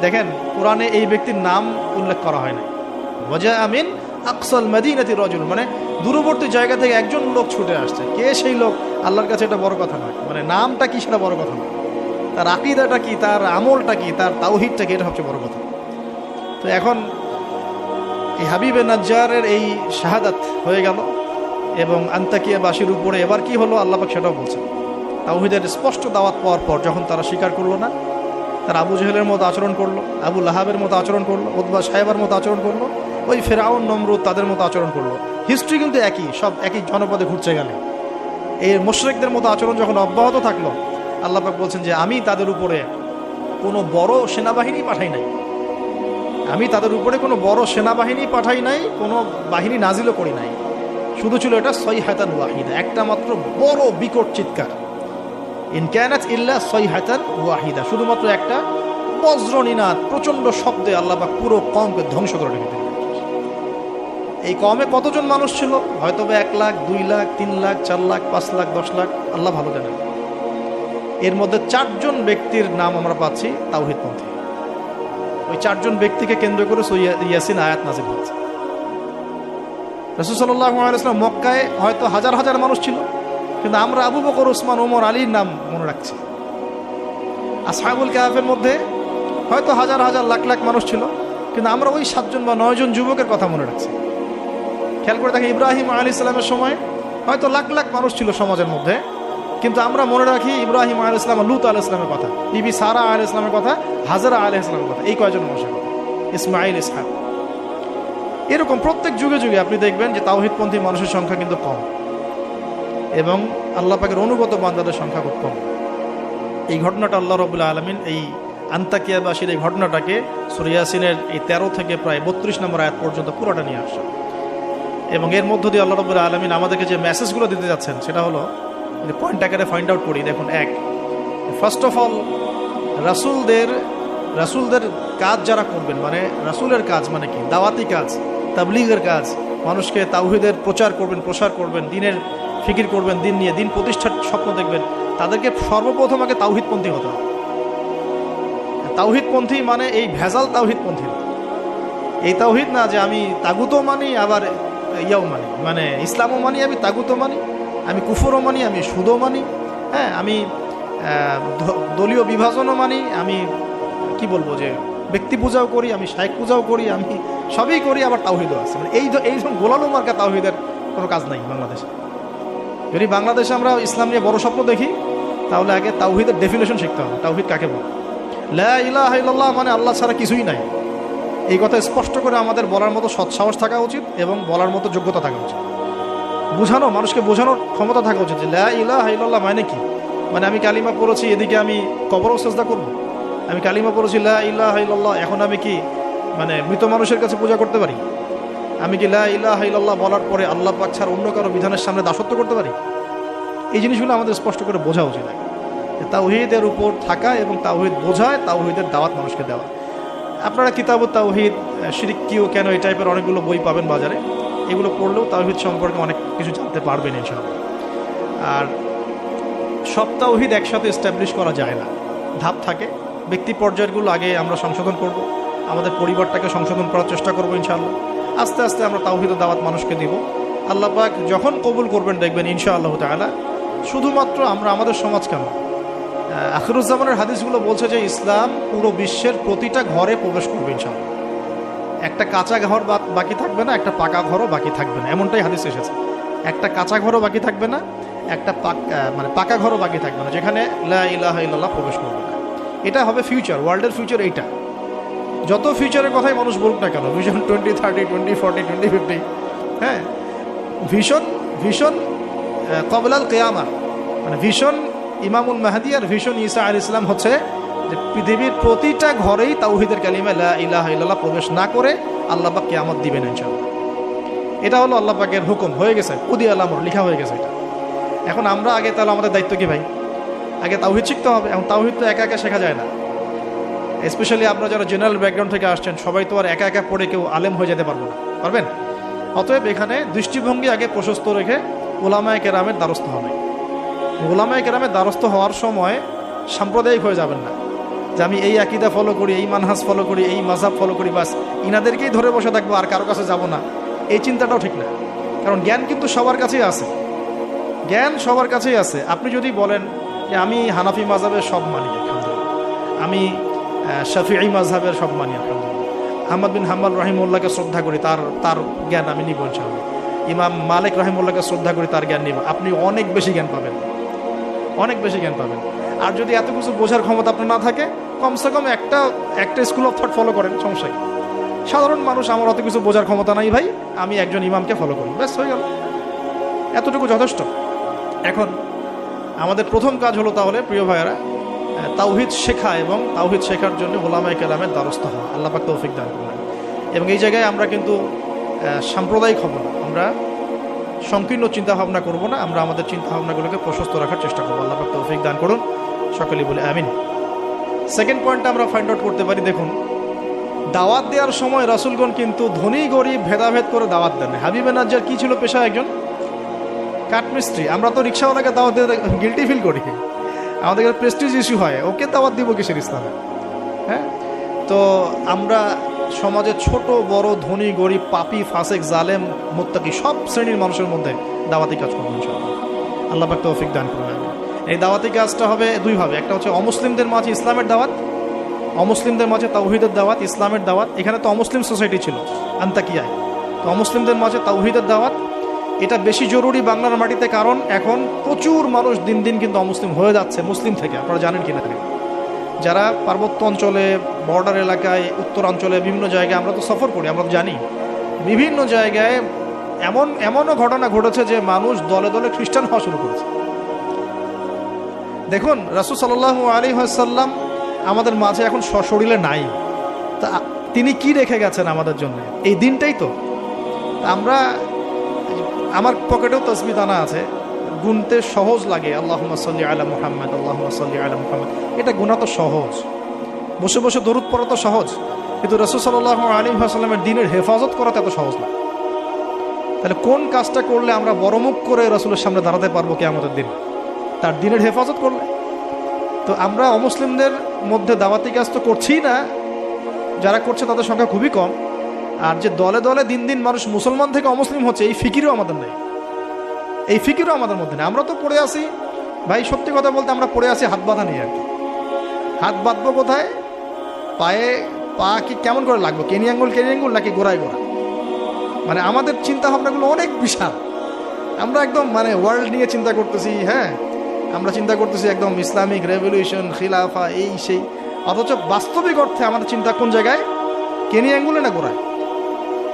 দেখেন, কোরআনে এই ব্যক্তির নাম উল্লেখ করা হয় না। ওয়াজা আমিন আকসাল মাদিনাতি রাজুল, মানে দূরবর্তী জায়গা থেকে একজন লোক ছুটে আসছে। কে সেই লোক আল্লাহর কাছে এটা বড় কথা নয়, মানে নামটা কি সেটা বড় কথা নয়, তার আকীদাটা কি, তার আমলটা কি, তার তাওহীদটা কি, এটা সবচেয়ে বড় কথা। তো এখন এই হাবিবে নাজ্জারের এই শাহাদাত হয়ে গেল এবং আন্তাকিয়াবাসীর উপরে এবার কি হলো আল্লাহ পাক সেটাও বলছেন। তাওহীদের স্পষ্ট দাওয়াত পাওয়ার পর যখন তারা স্বীকার করলো না, তারা আবু জেহেলের মতো আচরণ করলো, আবু লাহাবের মতো আচরণ করলো, উতবা সাহেবার মতো আচরণ করলো, ওই ফেরাউন নমরুদ তাদের মতো আচরণ করলো। হিস্ট্রি কিন্তু একই, সব একই জনপদে ঘুরছে গেলে। এই মুশরিকদের মতো আচরণ যখন অব্যাহত থাকলো, আল্লাহ পাক বলছেন যে আমি তাদের উপরে কোনো বড় সেনাবাহিনী পাঠাই নাই, আমি তাদের উপরে কোনো বড় সেনাবাহিনী পাঠাই নাই, কোনো বাহিনী নাজিলও করি নাই, শুধু ছিল এটা সাইহাতান ওয়াহিদা, একটা মাত্র বড় বিকট চিৎকার। ইন কানাত ইল্লা সাইহাতান ওয়াহিদা, শুধুমাত্র একটা বজ্রনিনাদ, প্রচন্ড শব্দে আল্লাহ পাক পুরো কওমকে ধ্বংস করে রেখে দিলেন। এই কওমে কতজন মানুষ ছিল? হয়তো 1 লাখ, 2 লাখ, 3 লাখ, 4 লাখ, 5 লাখ, 10 লাখ, আল্লাহ ভালো জানেন। এর মধ্যে 4 জন ব্যক্তির নাম আমরা পাচ্ছি তাওহীদপন্থী। ওই 4 জন ব্যক্তিকে কেন্দ্র করে সূরা ইয়াসিন আয়াত নাযিল হয়েছে। রাসূল সাল্লাল্লাহু আলাইহি ওয়াসাল্লাম মক্কায় হয়তো হাজার হাজার মানুষ ছিল, কিন্তু আমরা আবু বকর, ওসমান, ওমর, আলীর নাম মনে রাখছি। আসহাবুল কাহফের মধ্যে হয়তো হাজার হাজার লাখ লাখ মানুষ ছিল, কিন্তু আমরা ওই 7 জন বা 9 জন যুবকের কথা মনে রাখছি। খেয়াল করে দেখেন, ইব্রাহিম আলাইহিস সালামের সময় হয়তো লাখ লাখ মানুষ ছিল সমাজের মধ্যে, কিন্তু আমরা মনে রাখি ইব্রাহিম আলাইহিস সালাম, লূত আলাইহিস সালামের কথা, বিবি সারা আলাইহিস সালামের কথা, হাজারা আলাইহিস সালামের কথা, এই কয়জন মানুষের কথা, ইসমাঈল, ইসহাক। এরকম প্রত্যেক যুগে যুগে আপনি দেখবেন যে তাওহীদপন্থী মানুষের সংখ্যা কিন্তু কম। এবং আল্লাহ পাকের অনুগত বান্দাদের সংখ্যা খুব কম। এই ঘটনাটা আল্লাহ রাব্বুল আলামিন এই আন্তাকিয়াবাসীর এই ঘটনাটাকে সূরা ইয়াসিনের এই 13 থেকে প্রায় 32 নম্বর আয়াত পর্যন্ত পুরোটা নিয়ে আসা, এবং এর মধ্য দিয়ে আল্লাহ রাব্বুল আলামিন আমাদেরকে যে মেসেজগুলো দিতে যাচ্ছেন সেটা হলো, পয়েন্ট আকারে ফাইন্ড আউট করি। দেখুন, এক, ফার্স্ট অফ অল রাসূলদের কাজ যারা করবেন, মানে রাসূলের কাজ মানে কি, দাওয়াতি কাজ, তাবলীগের কাজ, মানুষকে তাওহীদের প্রচার করবেন, দ্বীনের ফিকির করবেন, দিন নিয়ে দিন প্রতিষ্ঠার স্বপ্ন দেখবেন, তাদেরকে সর্বপ্রথম আগে তাওহীদপন্থী হতে হবে। তাওহীদপন্থী মানে এই ভেজাল তাওহীদপন্থী না, এই তাওহীদ না যে আমি তাগুতও মানি আবার ইয়াও মানি, মানে ইসলামও মানি আমি তাগুতও মানি, আমি কুফরও মানি, আমি সুদও মানি, হ্যাঁ, আমি দলীয় বিভাজনও মানি, আমি কি বলবো যে ব্যক্তি পূজাও করি, আমি শায়েখ পূজাও করি, আমি সবই করি, আবার তাওহীদও আছে। মানে এই গোলালো মার্কা তাওহীদের কোনো কাজ নাই বাংলাদেশে। যদি বাংলাদেশে আমরা ইসলাম নিয়ে বড় স্বপ্ন দেখি, তাহলে আগে তাওহীদের ডেফিনেশন শিখতে হবে। তাওহীদ কাকে বলে? লা ইলাহা ইল্লাল্লাহ মানে আল্লাহ ছাড়া কিছুই নাই, এই কথা স্পষ্ট করে আমাদের বলার মতো সৎসাহস থাকা উচিত এবং বলার মতো যোগ্যতা থাকা উচিত। মানুষকে বোঝানোর ক্ষমতা থাকা উচিত যে লা ইলাহা ইল্লাল্লাহ মানে কি। মানে আমি কালিমা পড়েছি, এদিকে আমি কবরও সেজদা করব? আমি কালিমা পড়েছি লা ইলাহা ইল্লাল্লাহ, এখন আমি কি মানে মৃত মানুষের কাছে পূজা করতে পারি? আমি কি লা ইলাহা ইল্লাল্লাহ বলার পরে আল্লাহ পাক ছাড়া অন্য কারো বিধানের সামনে দাসত্ব করতে পারি? এই জিনিসগুলো আমাদের স্পষ্ট করে বোঝা উচিত। তাওহীদের উপর থাকা এবং তাওহীদ বোঝায়, তাওহীদের দাওয়াত মানুষকে দেওয়া। আপনারা কিতাবুত তাওহীদ, শিরক কি ও কেন, এই টাইপের অনেকগুলো বই পাবেন বাজারে, এগুলো পড়লেও তাওহীদ সম্পর্কে অনেক কিছু জানতে পারবেন ইনশাআল্লাহ। আর সব তাওহীদ একসাথে এস্টাবলিশ করা যায় না, ধাপ থাকে। ব্যক্তি পর্যায়গুলো আগে আমরা সংশোধন করব, আমাদের পরিবারটাকে সংশোধন করার চেষ্টা করব ইনশাআল্লাহ। আস্তে আস্তে আমরা তাওহীদের দাওয়াত মানুষকে দিব। আল্লাহ পাক যখন কবুল করবেন দেখবেন ইনশাআল্লাহ তাআলা, শুধুমাত্র আমরা আমাদের সমাজ কেন, আখিরুজ্জামানের হাদিসগুলো বলছে যে ইসলাম পুরো বিশ্বের প্রতিটা ঘরে প্রবেশ করবে ইনশাআল্লাহ। একটা কাঁচা ঘর বাকি থাকবে না, একটা পাকা ঘরও বাকি থাকবে না, এমনটাই হাদিস এসেছে। একটা কাঁচা ঘরও বাকি থাকবে না, একটা পাকা ঘরও বাকি থাকবে না, যেখানে লা ইলাহা ইল্লাল্লাহ প্রবেশ করবে না। এটা হবে ফিউচার, ওয়ার্ল্ডের ফিউচার এইটা। যত ফিউচারের কথাই মানুষ বলুক না কেন, ভিশন 2030, 2040, 2050, হ্যাঁ, ভিশন কবলাল কিয়ামা, মানে ভিশন ইমামুল মাহদি আর ভিশন ঈসা আলাইহিস সালাম হচ্ছে যে পৃথিবীর প্রতিটা ঘরেই তাওহীদের কালিমা লা ইলাহা ইল্লাল্লাহ প্রবেশ না করে আল্লাহ পাক কিয়ামত দিবেন ইনশাআল্লাহ। এটা হলো আল্লাহ পাকের হুকুম, হয়ে গেছে, কুদি আল-আমর, লেখা হয়ে গেছে এটা। এখন আমরা আগে, তাহলে আমাদের দায়িত্ব কি ভাই? আগে তাওহীদ শিখতে হবে। এখন তাওহীদ তো একা একা শেখা যায় না, স্পেশালি আপনারা যারা জেনারেল ব্যাকগ্রাউন্ড থেকে আসছেন, সবাই তো আর একা একা পড়ে কেউ আলেম হয়ে যেতে পারবো না, পারবেন? অতএব এখানে দৃষ্টিভঙ্গি আগে প্রশস্ত রেখে উলামায়ে কেরামের দ্বারস্থ হবে। উলামায়ে কেরামের দ্বারস্থ হওয়ার সময় সাম্প্রদায়িক হয়ে যাবেন না, যে আমি এই আকীদা ফলো করি, এই মানহাজ ফলো করি, এই মাযহাব ফলো করি, বাস ইনাদেরকেই ধরে বসে থাকবো, আর কারো কাছে যাব না। এই চিন্তাটাও ঠিক না, কারণ জ্ঞান কিন্তু সবার কাছেই আছে, জ্ঞান সবার কাছেই আছে। আপনি যদি বলেন যে আমি হানাফি মাযহাবের সব মানি, আলহামদুলিল্লাহ, আমি শাফিঈ মাযহাবের সব মানি, আলহামদুলিল্লাহ, আহমদ বিন হাম্বল রাহিমাহুল্লাহকে শ্রদ্ধা করি, তার জ্ঞান আমি নিব ইনশাআল্লাহ, ইমাম মালিক রাহিমাহুল্লাহকে শ্রদ্ধা করি, তার জ্ঞান নিব, আপনি অনেক বেশি জ্ঞান পাবেন, অনেক বেশি জ্ঞান পাবেন। আর যদি এত কিছু বোঝার ক্ষমতা আপনার না থাকে, কমসে কম একটা স্কুল অফ থট ফলো করেন, সমস্যা কি? সাধারণ মানুষ, আমার অত কিছু বোঝার ক্ষমতা নাই ভাই, আমি একজন ইমামকে ফলো করি, ব্যাস হয়ে গেল, এতটুকু যথেষ্ট। এখন আমাদের প্রথম কাজ হলো তাহলে, প্রিয় ভাইয়েরা, তাওহীদ শেখা এবং তাওহীদ শেখার জন্য উলামায়ে কেরামের দ্বারস্থ হওয়া। আল্লাহ পাক তৌফিক দান করুন। এবং এই জায়গায় আমরা কিন্তু সাম্প্রদায়িক হব না, আমরা সংকীর্ণ চিন্তাভাবনা করব না, আমরা আমাদের চিন্তাভাবনাগুলোকে প্রশস্ত রাখার চেষ্টা করবো। আল্লাহ পাক তৌফিক দান করুন, সকলেই বলে আমিন। সেকেন্ড পয়েন্টটা আমরা ফাইন্ড আউট করতে পারি, দেখুন, দাওয়াত দেওয়ার সময় রাসূলগণ কিন্তু ধনী গরিব ভেদাভেদ করে দাওয়াত দেন। হাবিবে নাজ্জার কি ছিল পেশা? একজন কাঠমিস্ত্রি। আমরা তো রিক্সাওয়ালাকে দাওয়াত দিয়ে গিল্টি ফিল করি, আমাদের প্রেস্টিজ ইস্যু হয়, ওকে দাওয়াত দিব কিসের ইসলামে? হ্যাঁ, তো আমরা সমাজে ছোট বড়, ধনী গরিব, পাপী ফাসেক, জালেম, মুত্তাকি, সব শ্রেণীর মানুষের মধ্যে দাওয়াতি কাজ করবো ইনশাআল্লাহ। আল্লাহ পাক তৌফিক দান করুন। এই দাওয়াতি কাজটা হবে দুইভাবে, একটা হচ্ছে অমুসলিমদের মাঝে ইসলামের দাওয়াত, অমুসলিমদের মাঝে তাওহীদের দাওয়াত, ইসলামের দাওয়াত। এখানে তো অমুসলিম সোসাইটি ছিল আন্তাকিয়ায়, তো অমুসলিমদের মাঝে তাওহীদের দাওয়াত, এটা বেশি জরুরি বাংলার মাটিতে, কারণ এখন প্রচুর মানুষ দিন দিন কিন্তু অমুসলিম হয়ে যাচ্ছে, মুসলিম থেকে। আপনারা জানেন কিনা, যারা পার্বত্য অঞ্চলে, বর্ডার এলাকায়, উত্তরাঞ্চলে, বিভিন্ন জায়গায় আমরা তো সফর করি, আমরা তো জানি বিভিন্ন জায়গায় এমনও ঘটনা ঘটেছে যে মানুষ দলে দলে খ্রিস্টান হওয়া শুরু করেছে। দেখুন রাসূল সাল্লাল্লাহু আলাইহি ওয়াসাল্লাম আমাদের মাঝে এখন সশরীরে নাই, তা তিনি কি রেখে গেছেন আমাদের জন্য? এই দিনটাই তো। আমরা, আমার পকেটেও তাসবিহ দানা আছে, গুনতে সহজ লাগে, আল্লাহুম্মা সাল্লি আলা মুহাম্মাদ, আল্লাহুম্মা সাল্লি আলা মুহাম্মাদ, এটা গুনা তো সহজ, বসে বসে দরুদ পড়া তো সহজ, কিন্তু রাসূল সাল্লাল্লাহু আলাইহি ওয়াসাল্লামের দ্বীনের হেফাজত করা তো এত সহজ না। তাহলে কোন কাজটা করলে আমরা বড় মুখ করে রাসূলের সামনে দাঁড়াতে পারবো কিয়ামতের দিন? তার দ্বীনের হেফাজত করলে। তো আমরা অমুসলিমদের মধ্যে দাওয়াতি কাজ তো করছিই না, যারা করছে তাদের সংখ্যা খুবই কম। আর যে দলে দলে দিন দিন মানুষ মুসলমান থেকে অমুসলিম হচ্ছে, এই ফিকিরও আমাদের নেই, এই ফিকিরও আমাদের মধ্যে নেই। আমরা তো পড়ে আসি ভাই, সত্যি কথা বলতে আমরা পড়ে আসি হাত বাঁধা নিয়ে আর কি। হাত বাঁধবো কোথায়? পায়ে পা কি কেমন করে লাগবো, কেনি আঙ্গুল নাকি গোড়ায় গোড়া? মানে আমাদের চিন্তা ভাবনাগুলো অনেক বিশাল। আমরা একদম মানে ওয়ার্ল্ড নিয়ে চিন্তা করতেছি, হ্যাঁ আমরা চিন্তা করতেছি একদম ইসলামিক রেভলিউশন, খিলাফা, এই সেই, অথচ বাস্তবিক অর্থে আমাদের চিন্তা কোন জায়গায়? কেনি আঙ্গুলে না গোড়ায়?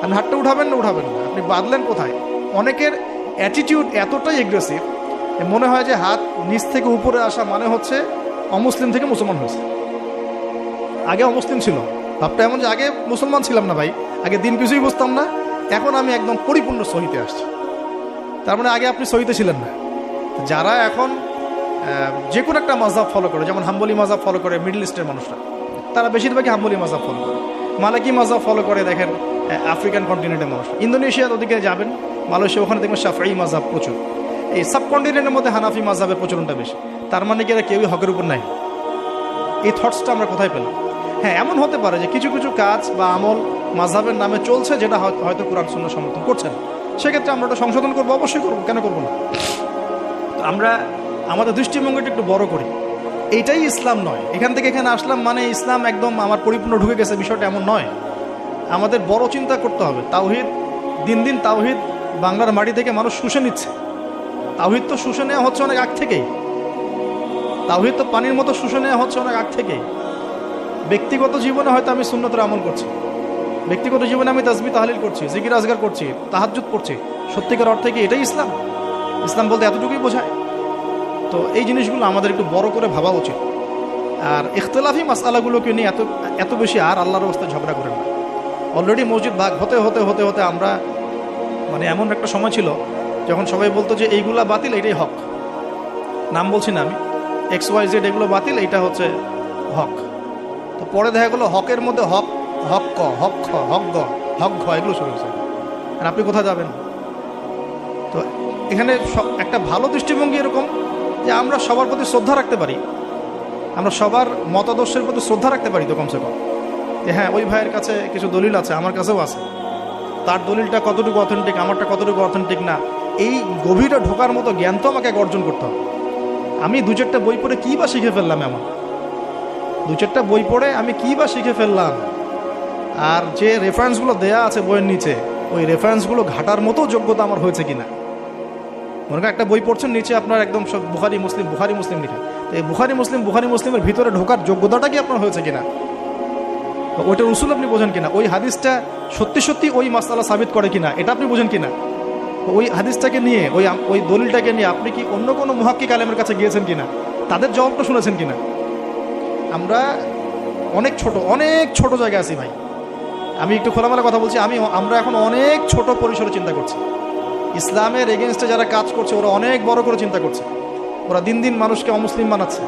আপনি হাতটা উঠাবেন না আপনি বাঁধলেন কোথায়? অনেকের অ্যাটিটিউড এতটাই এগ্রেসিভ, মনে হয় যে হাত নিচ থেকে উপরে আসা মানে হচ্ছে অমুসলিম থেকে মুসলমান হয়েছে। আগে অমুসলিম ছিল, ভাবটা এমন যে আগে মুসলমান ছিলাম না ভাই, আগে দিন কিছুই বুঝতাম না, এখন আমি একদম পরিপূর্ণ সহিতে আসছি। তার মানে আগে আপনি সহিতে ছিলেন না। যারা এখন যে কোনো একটা মাযহাব ফলো করে, যেমন হাম্বলি মাযহাব ফলো করে মিডল ইস্টের মানুষরা, তারা বেশিরভাগই হাম্বলি মাযহাব ফলো করে। মালিকি মাযহাব ফলো করে দেখেন আফ্রিকান কন্টিনেন্টের মানুষ। ইন্দোনেশিয়ার ওদিকে যাবেন, মালয়েশিয়া, ওখানে দেখবেন শাফিঈ মাযহাব প্রচুর। এই সাবকন্টিনেন্টের মধ্যে হানাফি মাযহাবের প্রচলনটা বেশি। তার মানে কি এরা কেউই হকের উপর নাই? এই থটসটা আমরা কোথায় পেলাম? হ্যাঁ, এমন হতে পারে যে কিছু কিছু কাজ বা আমল মাযহাবের নামে চলছে, যেটা হয়তো কোরআন সুন্নাহ সমর্থন করছে না, সেক্ষেত্রে আমরা ওটা সংশোধন করবো, অবশ্যই করবো, কেন করবো না? তো আমরা আমাদের দৃষ্টিভঙ্গিটা একটু বড় করি, এইটাই ইসলাম নয়। এখান থেকে এখানে আসলাম মানে ইসলাম একদম আমার পরিপূর্ণ ঢুকে গেছে, বিষয়টা এমন নয়। আমাদের বড় চিন্তা করতে হবে। তাওহীদ, দিন দিন তাওহীদ বাংলার মাটি থেকে মানুষ শুষে নিচ্ছে। তাওহীদ তো শুষে নেওয়া হচ্ছে অনেক আগ থেকেই, তাওহীদ তো পানির মতো শুষে নেওয়া হচ্ছে অনেক আগ থেকেই। ব্যক্তিগত জীবনে হয়তো আমি সুন্নতের আমল করছি, ব্যক্তিগত জীবনে আমি তাসবিহ তাহলিল করছি, জিকির আজগার করছি, তাহাজ্জুদ পড়ছি, সত্যিকার অর্থে কি এটাই ইসলাম? ইসলাম বলতে এতটুকুই বোঝায়? তো এই জিনিসগুলো আমাদের একটু বড় করে ভাবা উচিত। আর ইখতিলাফি মাসআলাগুলোকে নিয়ে এত বেশি আর আল্লাহর রাস্তায় ঝগড়া করেন না। অলরেডি মসজিদ ভাগ হতে হতে হতে হতে আমরা মানে এমন একটা সময় ছিল যখন সবাই বলতো যে এইগুলা বাতিল, এইটাই হক। নাম বলছি না আমি, XYZ এগুলো বাতিল, এইটা হচ্ছে হক। তো পরে দেখা গেলো হকের মধ্যে হক, হক ক, হক খ, হক গ, হক ঘ, এগুলো শুরু হয়েছে। আর আপনি কোথায় যাবেন? তো এখানে একটা ভালো দৃষ্টিভঙ্গি এরকম যে আমরা সবার প্রতি শ্রদ্ধা রাখতে পারি, আমরা সবার মতাদর্শের প্রতি শ্রদ্ধা রাখতে পারি তো কমসে কম, যে হ্যাঁ ওই ভাইয়ের কাছে কিছু দলিল আছে, আমার কাছেও আছে, তার দলিলটা কতটুকু অথেন্টিক, আমারটা কতটুকু অথেন্টিক না, এই গভীরে ঢোকার মতো জ্ঞান তো আমাকে অর্জন করতে হবে। আমি দু চারটা বই পড়ে কী বা শিখে ফেললাম? এমন দু চারটা বই পড়ে আমি কী বা শিখে ফেললাম? আর যে রেফারেন্সগুলো দেয়া আছে বইয়ের নিচে, ওই রেফারেন্সগুলো ঘাটার মতো যোগ্যতা আমার হয়েছে কিনা। মনে করেন একটা বই পড়ছেন, নিচে আপনার একদম সব বুখারী মুসলিম লিখা, তো এই বুখারী মুসলিমের ভিতরে ঢোকার যোগ্যতাটা কি আপনার হয়েছে কিনা? ওইটার উসুল আপনি বোঝেন কিনা? ওই হাদিসটা সত্যি সত্যি ওই মাসআলা সাবিত করে কিনা, এটা আপনি বোঝেন কিনা? ওই হাদিসটাকে নিয়ে, ওই দলিলটাকে নিয়ে আপনি কি অন্য কোনো মুহাক্কিক আলেমের কাছে গিয়েছেন কিনা, তাদের জবাবটা শুনেছেন কিনা? আমরা অনেক ছোট জায়গায় আছি ভাই। আমি একটু খোলামেলা কথা বলছি, আমরা এখন অনেক ছোট পরিসরে চিন্তা করছি। ইসলামের এগেনস্টে যারা কাজ করছে ওরা অনেক বড় করে চিন্তা করছে, ওরা দিন দিন মানুষকে অমুসলিম বানাচ্ছে।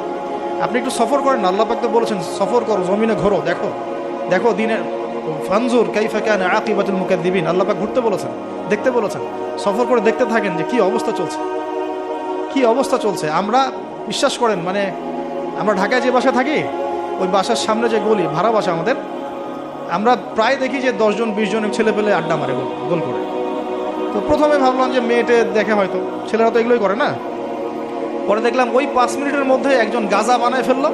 আপনি একটু সফর করেন, আল্লাহ পাক তো বলেছেন সফর করো, জমিনে ঘোরো, দেখো দিনের ফানজুর কাইফা কানা আকিবাতুল মুকাদ্দিবিন, আল্লাহ পাক ঘুরতে বলেছেন, দেখতে বলেছেন। সফর করে দেখতে থাকেন যে কি অবস্থা চলছে। আমরা বিশ্বাস করেন, মানে আমরা ঢাকায় যে বাসায় থাকি, ওই বাসার সামনে যে গলি, ভাড়া বাসা আমাদের, আমরা প্রায় দেখি যে 10 জন 20 জন ছেলে পেলে আড্ডা মারে গোল করে। তো প্রথমে ভাবলাম যে মেয়েটে দেখে, হয়তো ছেলেরা তো এগুলোই করে না। পরে দেখলাম ওই 5 মিনিটের মধ্যে একজন গাজা বানায় ফেললো,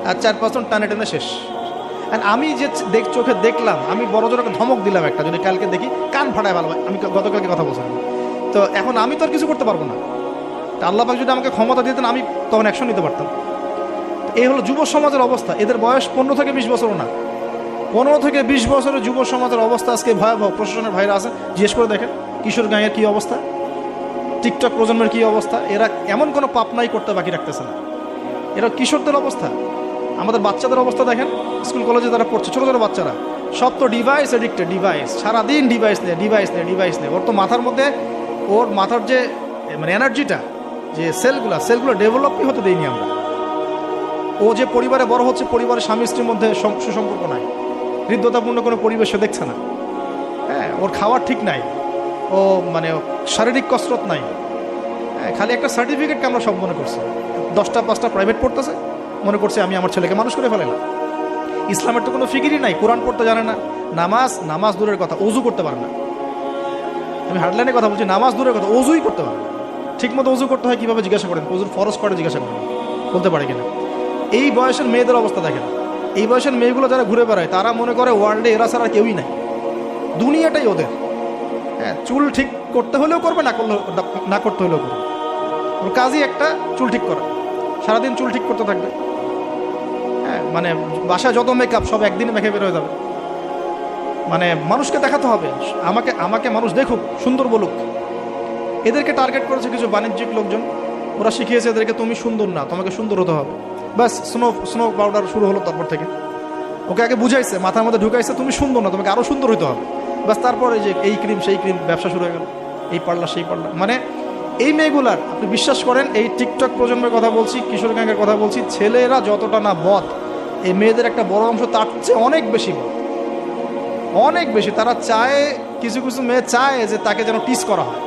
আর 4-5 জন টানে টেনে শেষ। আর আমি যে চোখে দেখলাম, আমি বড় জোর একটা ধমক দিলাম একটা, যদি কালকে দেখি কান ফাটায় ভালো। আমি গতকালকে কথা বলছিলাম। তো এখন আমি তো আর কিছু করতে পারবো না। আল্লাহ পাক যদি আমাকে ক্ষমতা দিতেন, আমি তখন অ্যাকশন নিতে পারতাম। এই হলো যুব সমাজের অবস্থা। এদের বয়স 15 থেকে 20 বছরও না। 15 থেকে 20 বছরের যুব সমাজের অবস্থা আজকে ভয়াবহ। প্রশাসনের ভাইরা আছে, জিজ্ঞেস করে দেখেন। কিশোর গ্যাংয়ের কী অবস্থা, টিকটক প্রজন্মের কী অবস্থা। এরা এমন কোনো পাপ নাই করতে বাকি রাখতেছে না। এরা কিশোরদের অবস্থা, আমাদের বাচ্চাদের অবস্থা দেখেন, স্কুল কলেজে তারা পড়ছে, ছোটো ছোটো বাচ্চারা সব তো ডিভাইস এডিক্টেড, ডিভাইস, সারাদিন ডিভাইস নেয়, ডিভাইস নেয়, ডিভাইস নেয়। ওর তো মাথার মধ্যে, ওর মাথার যে মানে এনার্জিটা, যে সেলগুলো ডেভেলপই হতে দেয়নি আমরা। ও যে পরিবারে বড় হচ্ছে, পরিবারের স্বামী স্ত্রীর মধ্যে সুসম্পর্ক নাই, হৃদ্যতাপূর্ণ কোনো পরিবেশে দেখছে না। হ্যাঁ, ওর খাওয়ার ঠিক নাই, ও মানে শারীরিক কসরত নাই। হ্যাঁ, খালি একটা সার্টিফিকেটকে আমরা সব মনে করছি। 10টা 5টা প্রাইভেট পড়তেছে, মনে করছে আমি আমার ছেলেকে মানুষ করে ফেলাইলাম। ইসলামের তো কোনো ফিকিরই নাই, কোরআন পড়তে জানে না, নামাজ দূরের কথা, অজু করতে পারে না। আমি হার্ডলাইনের কথা বলছি, নামাজ দূরের কথা, অজুই করতে পারে না। ঠিক মতো অজু করতে হয় কীভাবে জিজ্ঞাসা করেন, অজুর ফরজ করে জিজ্ঞাসা করেন, বলতে পারে কিনা। এই বয়সের মেয়েদের অবস্থা দেখেন, এই বয়সের মেয়েগুলো যারা ঘুরে বেড়ায় তারা মনে করে ওয়ার্ল্ডে এরা ছাড়া কেউই নাই, দুনিয়াটাই ওদের। হ্যাঁ, চুল ঠিক করতে হলেও করবে, না করতে হলেও করবে। ওর কাজই একটা, চুল ঠিক করা, সারাদিন চুল ঠিক করতে থাকবে। হ্যাঁ, মানে বাসায় যত মেকআপ সব একদিনে মেখে বের হয়ে যাবে। মানে মানুষকে দেখাতে হবে, আমাকে মানুষ দেখুক, সুন্দর বলুক। এদেরকে টার্গেট করেছে কিছু বাণিজ্যিক লোকজন, ওরা শিখিয়েছে এদেরকে তুমি সুন্দর না, তোমাকে সুন্দর হতে হবে। ব্যাস, স্নো পাউডার শুরু হলো তারপর থেকে। ওকে আগে বুঝাইছে, মাথার মধ্যে ঢুকাইছে তুমি সুন্দর না, তোমাকে আরও সুন্দর হতে হবে। ব্যাস, তারপরে যে এই ক্রিম সেই ক্রিম, ব্যবসা শুরু হয়ে গেল, এই পার্লার সেই পার্লার। মানে এই মেয়েগুলার, আপনি বিশ্বাস করেন, এই টিকটক প্রজন্মের কথা বলছি, কিশোর গ্যাংয়ের কথা বলছি, ছেলেরা যতটা না বদ, এই মেয়েদের একটা বড় অংশ তার চেয়ে অনেক বেশি বদ, অনেক বেশি। তারা চায়, কিছু কিছু মেয়ে চায় যে তাকে যেন টিস করা হয়,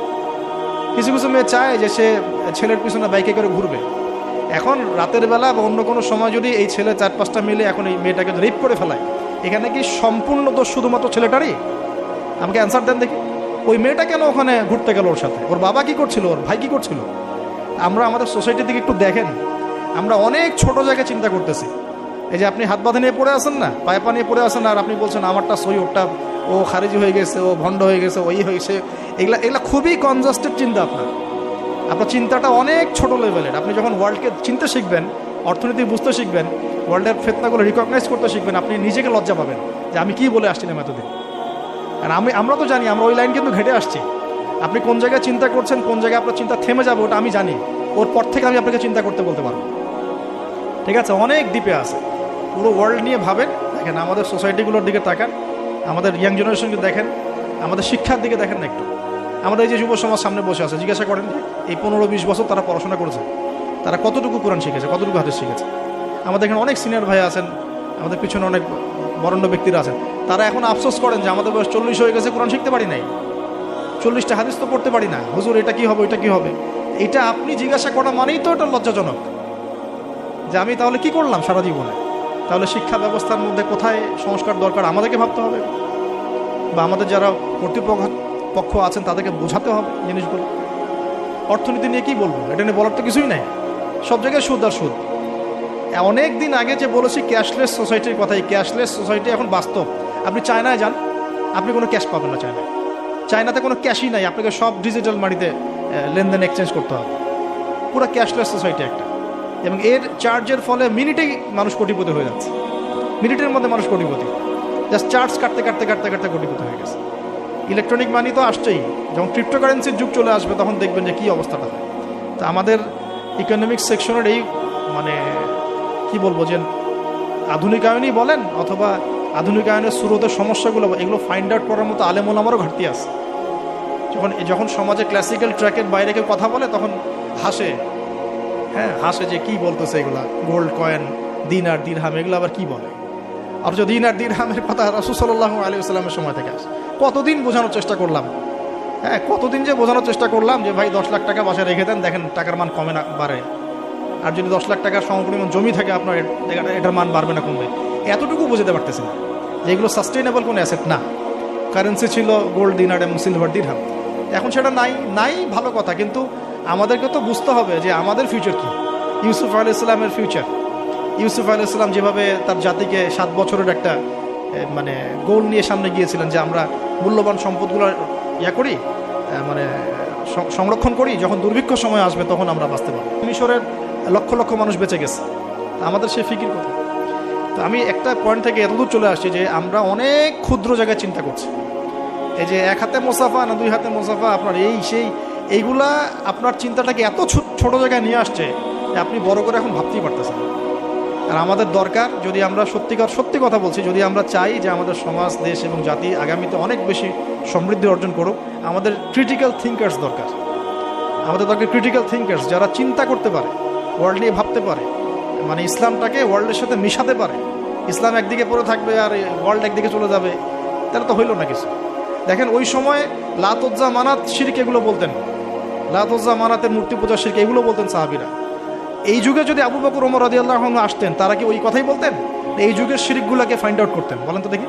কিছু কিছু মেয়ে চায় যে সে ছেলের পিছনে বাইকে করে ঘুরবে। এখন রাতের বেলা বা অন্য কোনো সময় যদি এই ছেলে 4-5টা মিলে এখন এই মেয়েটাকে রেপ করে ফেলায়, এখানে কি সম্পূর্ণ দোষ শুধুমাত্র ছেলেটারই? আমাকে অ্যান্সার দেন দেখি। ওই মেয়েটা কেন ওখানে ঘুরতে গেল ওর সাথে? ওর বাবা কি করছিল, ওর ভাই কি করছিল? আমরা আমাদের সোসাইটির দিকে একটু দেখেন, আমরা অনেক ছোট জায়গায় চিন্তা করতেছি। এই যে আপনি হাত বাঁধে নিয়ে পড়ে আসেন না, পায়ে পা নিয়ে পড়ে আসেন, আর আপনি বলছেন আমারটা সই, ওরটা ও খারিজি হয়ে গেছে, ও ভণ্ড হয়ে গেছে, ওই হয়েছে। এগুলা খুবই কনজাস্টেড চিন্তা। আপনার চিন্তাটা অনেক ছোট লেভেলের। আপনি যখন ওয়ার্ল্ডকে চিনতে শিখবেন, অর্থনীতি বুঝতে শিখবেন, ওয়ার্ল্ডের ফেতনাগুলো রিকগনাইজ করতে শিখবেন, আপনি নিজেকে লজ্জা পাবেন যে আমি কি বলে আসছিলাম এতদিন। আর আমরা তো জানি, আমরা ওই লাইন কিন্তু ঘেটে আসছি। আপনি কোন জায়গায় চিন্তা করছেন, কোন জায়গায় আপনার চিন্তা থেমে যাবে, ওটা আমি জানি। ওর পর থেকে আমি আপনাকে চিন্তা করতে বলতে পারবো। ঠিক আছে, অনেক দ্বীপে আছে। পুরো ওয়ার্ল্ড নিয়ে ভাবেন, দেখেন আমাদের সোসাইটিগুলোর দিকে তাকান, আমাদের ইয়াং জেনারেশনকে দেখেন, আমাদের শিক্ষার দিকে দেখেন না একটু। আমাদের এই যে যুব সমাজ সামনে বসে আছে, জিজ্ঞাসা করেন এই 15-20 বছর তারা পড়াশোনা করেছে, তারা কতটুকু কোরআন শিখেছে, কতটুকু হাদিস শিখেছে। আমাদের এখানে অনেক সিনিয়র ভাই আছেন, আমাদের পিছনে অনেক বরেণ্য ব্যক্তিরা আছেন, তারা এখন আফসোস করেন যে আমাদের বয়স 40 হয়ে গেছে, কোরআন শিখতে পারি নাই, 40টা হাদিস তো পড়তে পারি না, হুজুর এটা কি হবে, ওইটা কি হবে। এটা আপনি জিজ্ঞাসা করা মানেই তো এটা লজ্জাজনক, যে আমি তাহলে কি করলাম সারা জীবনে। তাহলে শিক্ষা ব্যবস্থার মধ্যে কোথায় সংস্কার দরকার আমাদেরকে ভাবতে হবে, বা আমাদের যারা কর্তৃপক্ষ আছেন তাদেরকে বোঝাতে হবে জিনিসগুলো। অর্থনীতি নিয়ে কি বলবো, এটা নিয়ে বলার তো কিছুই নাই, সব জায়গায় সুদ আর সুদ। অনেক দিন আগে যে বলেছি ক্যাশলেস সোসাইটির কথা, এই ক্যাশলেস সোসাইটি এখন বাস্তব। আপনি চায়নায় যান, আপনি কোনো ক্যাশ পাবেন না। চায়নাতে কোনো ক্যাশই নাই, আপনাকে সব ডিজিটাল মানিতে লেনদেন এক্সচেঞ্জ করতে হবে। পুরো ক্যাশলেস সোসাইটি একটা, এবং এর চার্জের ফলে মিনিটেই মানুষ কোটিপতি হয়ে যাচ্ছে। মিনিটের মধ্যে মানুষ কোটিপতি, জাস্ট চার্জ কাটতে কাটতে কাটতে কাটতে কোটিপতি হয়ে গেছে। ইলেকট্রনিক মানি তো আসছেই, যখন ক্রিপ্টোকারেন্সির যুগ চলে আসবে তখন দেখবেন যে কী অবস্থাটা হয়। তো আমাদের ইকোনমিক্স সেকশনের এই মানে কি বলবো, যে আধুনিকায়নই বলেন অথবা আধুনিকায়নের শুরুতের সমস্যাগুলো, এগুলো ফাইন্ড আউট করার মতো আলেম ওলামারও ঘাটতি আছে। যখন সমাজে ক্লাসিক্যাল ট্র্যাকের বাইরে কেউ কথা বলে তখন হাসে, হ্যাঁ হাসে যে কি বলতেছে এগুলা, গোল্ড কয়েন, দিনার দিরহাম, এগুলো আবার কি বলে। অথচ দিনার দিরহামের কথা রাসূল সাল্লাল্লাহু আলাইহি ওয়াসাল্লামের সময় থেকে আসে। কতদিন বোঝানোর চেষ্টা করলাম, হ্যাঁ কতদিন যে বোঝানোর চেষ্টা করলাম যে ভাই 10 লাখ টাকা বাসায় রেখে দেন, দেখেন টাকার মান কমে না বাড়ে। আর যদি 10 লাখ টাকার সমপরিমাণ জমি থাকে আপনার, এটার মান বাড়বে না কমবে। এতটুকু বোঝাতে পারতেছি না যে এগুলো সাস্টেইনেবল কোনো অ্যাসেট না। কারেন্সি ছিল গোল্ড, দিনার এবং সিলভার, দিরহাম। এখন সেটা নাই ভালো কথা, কিন্তু আমাদেরকে তো বুঝতে হবে যে আমাদের ফিউচার কী। ইউসুফ আলাইহিস সালামের ফিউচার, ইউসুফ আলাইহিস সালাম যেভাবে তার জাতিকে 7 বছরের একটা মানে গোল নিয়ে সামনে গিয়েছিলেন যে আমরা মূল্যবান সম্পদগুলো করি, মানে সংরক্ষণ করি, যখন দুর্ভিক্ষ সময় আসবে তখন আমরা বাঁচতে পারবো। মিশরের লক্ষ লক্ষ মানুষ বেঁচে গেছে, আমাদের সেই ফিকির কথা। তো আমি একটা পয়েন্ট থেকে এতদূর চলে আসছি যে আমরা অনেক ক্ষুদ্র জায়গায় চিন্তা করছি। এই যে এক হাতে মোসাফা না দুই হাতে মোসাফা, আপনার এই সেই এইগুলা আপনার চিন্তাটাকে এত ছোট জায়গায় নিয়ে আসছে যে আপনি বড় করে এখন ভাবতেই পারতেছেন। আর আমাদের দরকার, যদি আমরা সত্যি কথা বলছি, যদি আমরা চাই যে আমাদের সমাজ, দেশ এবং জাতি আগামীতে অনেক বেশি সমৃদ্ধি অর্জন করুক, আমাদের ক্রিটিক্যাল থিঙ্কার্স দরকার। আমাদের দরকার ক্রিটিক্যাল থিঙ্কার্স, যারা চিন্তা করতে পারে, ওয়ার্ল্ড নিয়ে ভাবতে পারে, মানে ইসলামটাকে ওয়ার্ল্ডের সাথে মিশাতে পারে। ইসলাম একদিকে পড়ে থাকবে আর ওয়ার্ল্ড একদিকে চলে যাবে, তাহলে তো হইল না কিছু। দেখেন ওই সময় লাত উজ্জা মানাত শিরক এগুলো বলতেন, লাত উজ্জা মানাতের মূর্তি পূজা শিরক এগুলো বলতেন সাহাবীরা। এই যুগে যদি আবু বকর ওমর রাদিয়াল্লাহু আনহু আসতেন, তারা কি ওই কথাই বলতেন? এই যুগের শিরকগুলোকে ফাইন্ড আউট করতেন? বলেন তো দেখি।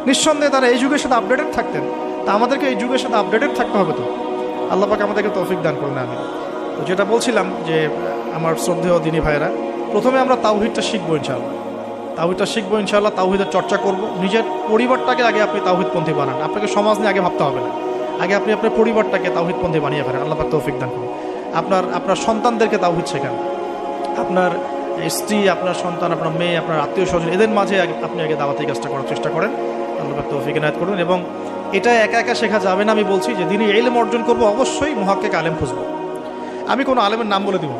নিঃসন্দেহে তারা এই যুগের সাথে আপডেটেড থাকতেন। তা আমাদেরকে এই যুগের সাথে আপডেটেড থাকতে হবে তো। আল্লাহ পাক আমাদেরকে তৌফিক দান করুন, আমিন। তো যেটা বলছিলাম যে আমার শ্রদ্ধেয় দিনী ভাইয়েরা, প্রথমে আমরা তাওহীদটা শিখবো ইনশাআল্লাহ। তাওহীদটা শিখবো ইনশাআল্লাহ, তাওহীদের চর্চা করব। নিজের পরিবারটাকে আগে আপনি তাওহীদপন্থী বানান। আপনাকে সমাজ নিয়ে আগে ভাবতে হবে না, আগে আপনি আপনার পরিবারটাকে তাওহীদপন্থী বানিয়ে ফেলেন। আল্লাহ পাক তৌফিক দান করুন। আপনার সন্তানদেরকে তাওহীদ শেখান। আপনার স্ত্রী, আপনার সন্তান, আপনার মেয়ে, আপনার আত্মীয় স্বজন, এদের মাঝে আপনি আগে দাওয়াতি কাজটা করার চেষ্টা করেন। আল্লাহ পাক তৌফিক ইনায়াত করুন। এবং এটা একা একা শেখা যাবে না। আমি বলছি যে দিনই ইলম অর্জন করবো, অবশ্যই মুহাক্কিক আলেম খুঁজবো। আমি কোনো আলেমের নাম বলে দিব,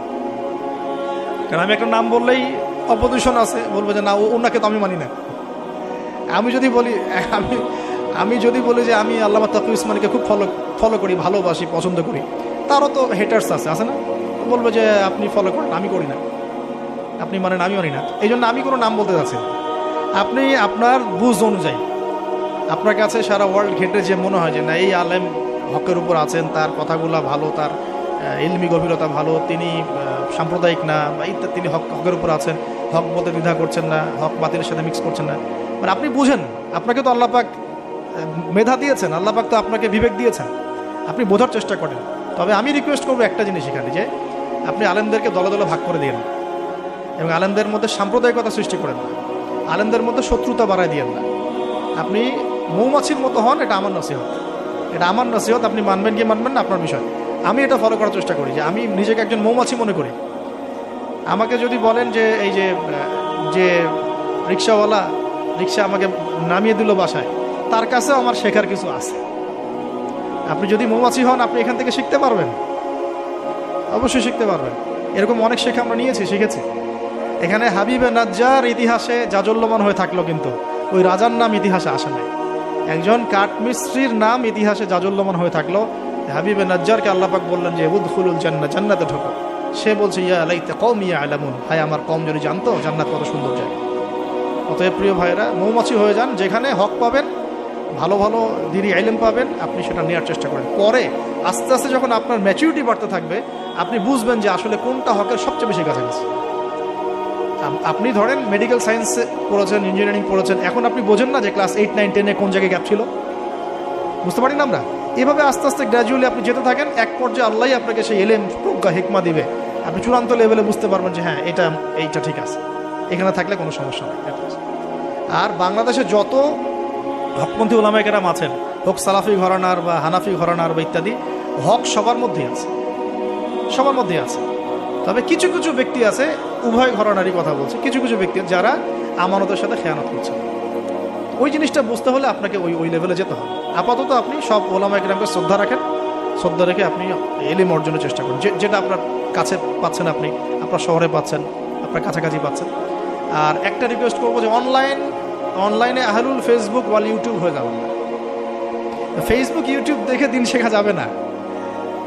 কারণ আমি একটা নাম বললেই অপোজিশন আছে, বলবো যে না ওনাকে তো আমি মানি না। আমি যদি বলি যে আমি আল্লামা তাকি উসমানীকে খুব ফলো করি, ভালোবাসি, পছন্দ করি, তারও তো হেটার্স আছে না? বলবো যে আপনি ফলো করেন, আমি করি না, আপনি মানেন, আমি মানি না। এই জন্য আমি কোনো নাম বলতে চাচ্ছি না। আপনি আপনার বুঝ অনুযায়ী, আপনার কাছে সারা ওয়ার্ল্ড ঘেটে যে মনে হয় যে না এই আলেম হকের উপর আছেন, তার কথাগুলো ভালো, তার ইলমি গভীরতা ভালো, তিনি সাম্প্রদায়িক না বা ইত্যাদি, তিনি হকের উপর আছেন, হক বলতে দ্বিধা করছেন না, হক বাতিলের সাথে মিক্স করছেন না, মানে আপনি বুঝেন, আপনাকে তো আল্লাহ পাক মেধা দিয়েছেন, আল্লাহ পাক তো আপনাকে বিবেক দিয়েছেন, আপনি বোঝার চেষ্টা করেন। তবে আমি রিকোয়েস্ট করবো একটা জিনিস এখানে, যে আপনি আলেমদেরকে দলে দলে ভাগ করে দিন এবং আলেমদের মধ্যে সাম্প্রদায়িকতা সৃষ্টি করেন না, আলেমদের মধ্যে শত্রুতা বাড়ায় দিয়েন না। আপনি মৌমাছির মতো হন, এটা আমার নসিহত, এটা আমার নসিহত। আপনি মানবেন কি মানবেন না আপনার বিষয়। আমি এটা ফলো করার চেষ্টা করি, যে আমি নিজেকে একজন মৌমাছি মনে করি। আমাকে যদি বলেন যে এই যে রিক্সাওয়ালা রিক্সা আমাকে নামিয়ে দিল বাসায়, তার কাছেও আমার শেখার কিছু আছে। আপনি যদি মৌমাছি হন, আপনি এখান থেকে শিখতে পারবেন, অবশ্যই শিখতে পারবেন। এরকম অনেক শেখা আমরা শিখেছি। এখানে হাবিবে নাজ্জার ইতিহাসে জাজল্যমান হয়ে থাকলো, কিন্তু ওই রাজার নাম ইতিহাসে আসে নাই। একজন কাঠমিস্ত্রির নাম ইতিহাসে জাজল্যমান হয়ে থাকলো। হাবিবে নাজ্জারকে আল্লাহ পাক বললেন যে উদখুলুল জান্নাহ, জান্নাতে ঢোকো। সে বলছে ইয়া লাইতা কওমি ইয়ালামুন, হায় আমার কওম যদি জানতো জান্নাত কত সুন্দর জায়গা। অতএব প্রিয় ভাইরা, মৌমাছি হয়ে যান, যেখানে হক পাবেন, ভালো ভালো দিনী ইলম পাবেন, আপনি সেটা নেওয়ার চেষ্টা করেন। পরে আস্তে আস্তে যখন আপনার ম্যাচুরিটি বাড়তে থাকবে, আপনি বুঝবেন যে আসলে কোনটা হকের সবচেয়ে বেশি কাছাকাছি। আপনি ধরেন মেডিকেল সায়েন্স পড়েছেন, ইঞ্জিনিয়ারিং পড়েছেন, এখন আপনি বোঝেন না যে ক্লাস 8, 9, 10-এ কোন জায়গায় গ্যাপ ছিল? বুঝতে পারি না আমরা? এভাবে আস্তে আস্তে গ্র্যাজুয়ালি আপনি যেতে থাকেন, এক পর্যায়ে আল্লাহই আপনাকে সেই এলেম, প্রজ্ঞা, হিকমা দিবে। আপনি চূড়ান্ত লেভেলে বুঝতে পারবেন যে হ্যাঁ এইটা ঠিক আছে, এখানে থাকলে কোনো সমস্যা নেই। আর বাংলাদেশে যত হকপন্থী ওলামায়ে কেরাম আছেন, হোক সালাফি ঘরানার বা হানাফি ঘরানার বা ইত্যাদি, হক সবার মধ্যেই আছে, সবার মধ্যেই আছে। তবে কিছু কিছু ব্যক্তি আছে, উভয় ঘরানারই কথা বলছে, কিছু কিছু ব্যক্তি যারা আমানতের সাথে খেয়ানত করছে। ওই জিনিসটা বুঝতে হলে আপনাকে ওই লেভেলে যেতে হবে। আপাতত আপনি সব ওলামায়ে কেরামকে শ্রদ্ধা রাখেন, শ্রদ্ধা রেখে আপনি ইলম অর্জনের চেষ্টা করুন, যেটা আপনার কাছে পাচ্ছেন, আপনি আপনার শহরে পাচ্ছেন, আপনার কাছাকাছি পাচ্ছেন। আর একটা রিকোয়েস্ট করবো যে অনলাইনে আহলুল ফেসবুক ওয়াল ইউটিউব হয়ে যাবেন না। ফেসবুক ইউটিউব দেখে দিন শেখা যাবে না।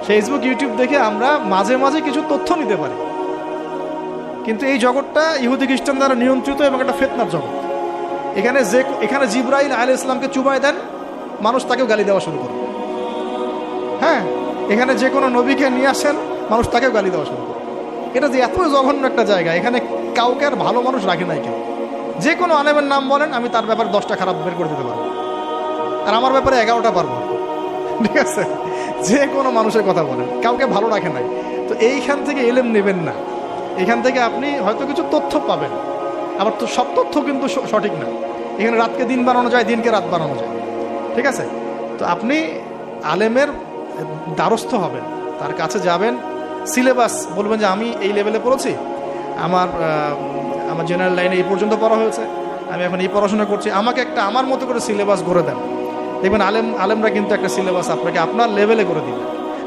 ফেসবুক ইউটিউব দেখে আমরা মাঝে মাঝে কিছু তথ্য নিতে পারি, কিন্তু এই জগৎটা ইহুদি খ্রিস্টান দ্বারা নিয়ন্ত্রিত এবং একটা ফিতনার জগৎ। এখানে জিবরাইল আলাইহিস সালামকে চুবাই দেন, মানুষ তাকেও গালি দেওয়া শুরু করে। হ্যাঁ, এখানে যে কোনো নবীকে নিয়ে আসেন, মানুষ তাকেও গালি দেওয়া শুরু করে। এটা যে এত জঘন্য একটা জায়গা, এখানে কাউকে আর ভালো মানুষ রাখে নাই কেউ। যে কোনো আলেমের নাম বলেন, আমি তার ব্যাপারে 10টা খারাপ বের করে দিতে পারবো, আর আমার ব্যাপারে 11টা পারবো। ঠিক আছে, যে কোনো মানুষের কথা বলেন, কাউকে ভালো রাখে নাই। তো এইখান থেকে ইলম নেবেন না। এখান থেকে আপনি হয়তো কিছু তথ্য পাবেন, আবার তো সব তথ্য কিন্তু সঠিক না। এখানে রাতকে দিন বানানো যায়, দিনকে রাত বানানো যায়। ঠিক আছে, তো আপনি আলেমের দ্বারস্থ হবেন, তার কাছে যাবেন, সিলেবাস বলবেন যে আমি এই লেভেলে পড়েছি, আমার জেনারেল লাইনে এই পর্যন্ত পড়া হয়েছে, আমি এখন এই পড়াশোনা করছি, আমাকে একটা আমার মতো করে সিলেবাস গড়ে দেন। দেখবেন আলেমরা কিন্তু একটা সিলেবাস আপনাকে আপনার লেভেলে করে দিবে।